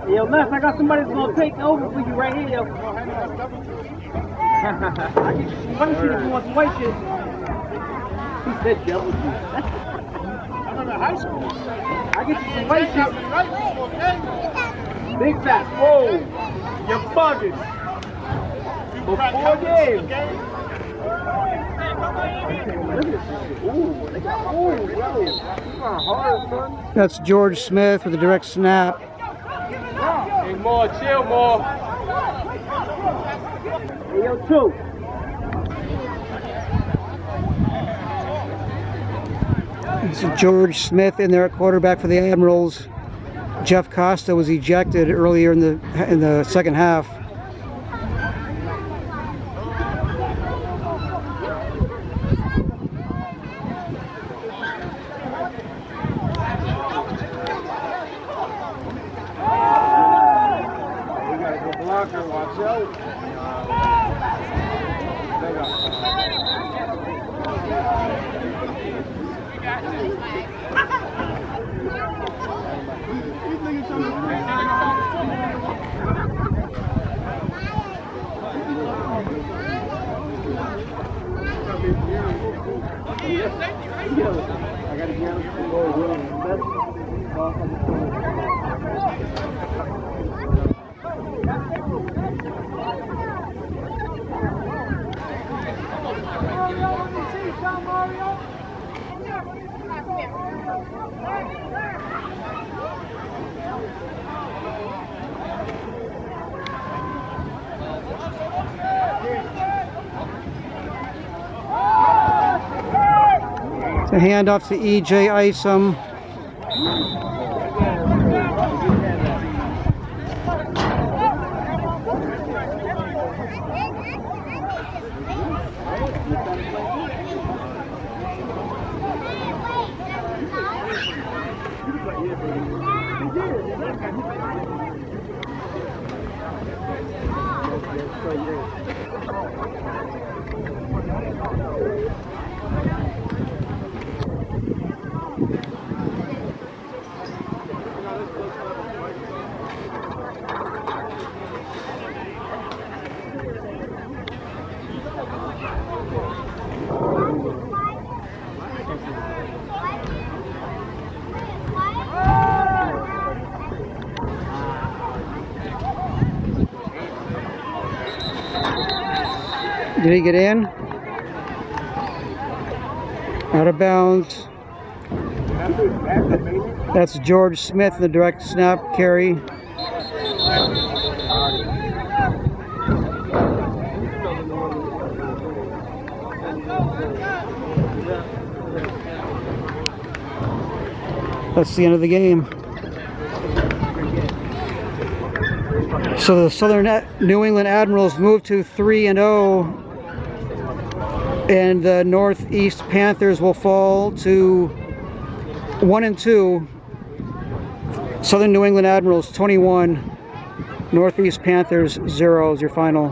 Yo, Les, I got somebody that's gonna take over for you right here, yo. I get you some white shit if you want some white shit. He said double juice. I'm in high school. I get you some white shit. Big fat. Whoa, you're bugging. For 4 games. Ooh, they got ooh, yo. This is hard, son. That's George Smith with a direct snap. Hey, more, chill, more. Hey, yo, two. This is George Smith in there at quarterback for the Admirals. Jeff Costa was ejected earlier in the second half. Watch out. It's a handoff to E.J. Isom. Did he get in? Out of bounds. That's George Smith, the direct snap carry. That's the end of the game. So the Southern New England Admirals move to 3-0, and the Northeast Panthers will fall to 1-2. Southern New England Admirals 21, Northeast Panthers 0 is your final.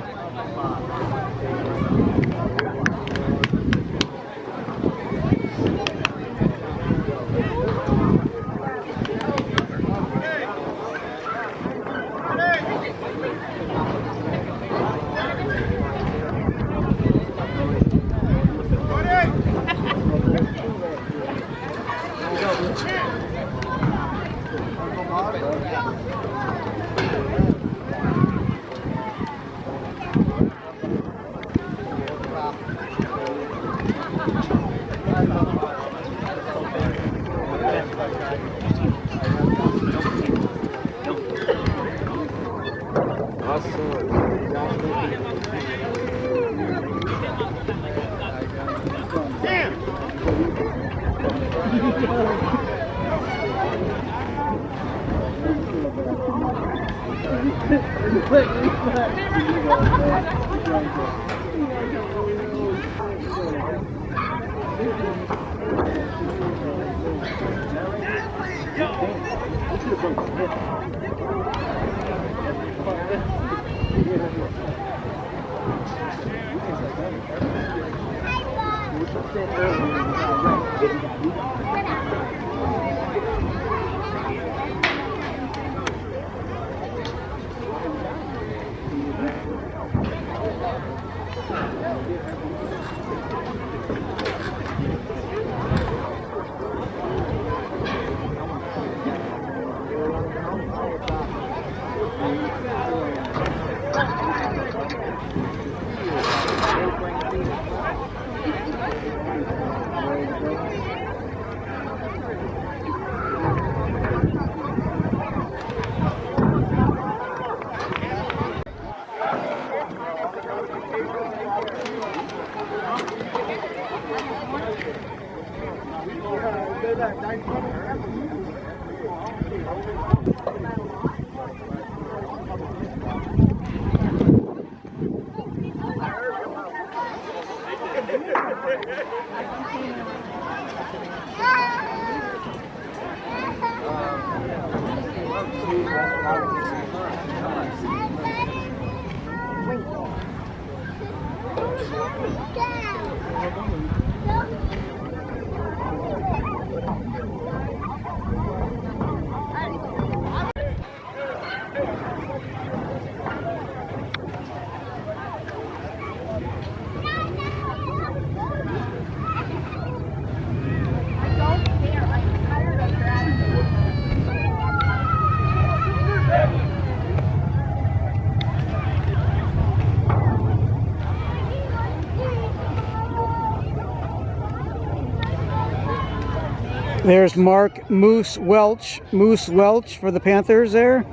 There's Mark Moose Welch for the Panthers there.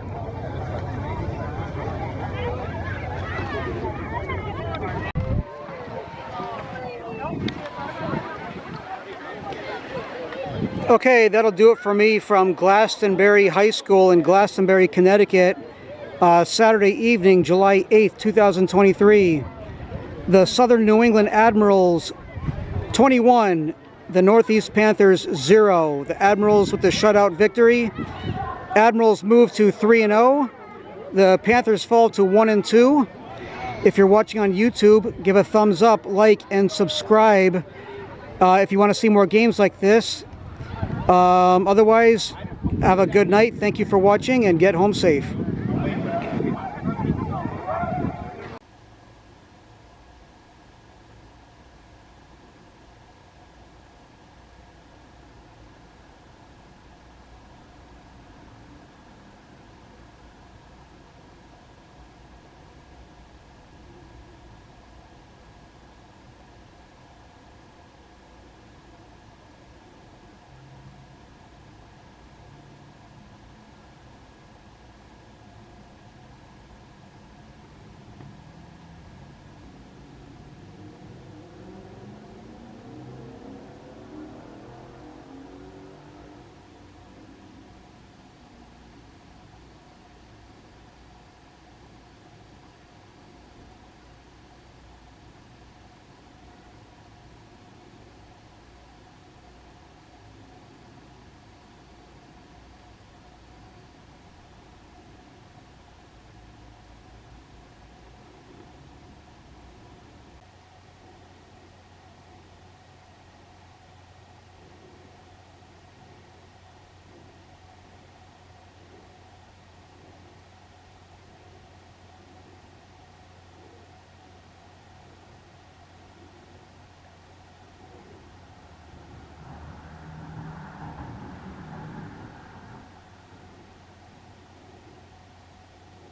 Okay, that'll do it for me from Glastonbury High School in Glastonbury, Connecticut, Saturday evening, July 8th, 2023. The Southern New England Admirals 21, the Northeast Panthers 0. The Admirals with the shutout victory. Admirals move to 3-0. The Panthers fall to 1-2. If you're watching on YouTube, give a thumbs up, like, and subscribe if you want to see more games like this. Otherwise, have a good night. Thank you for watching and get home safe.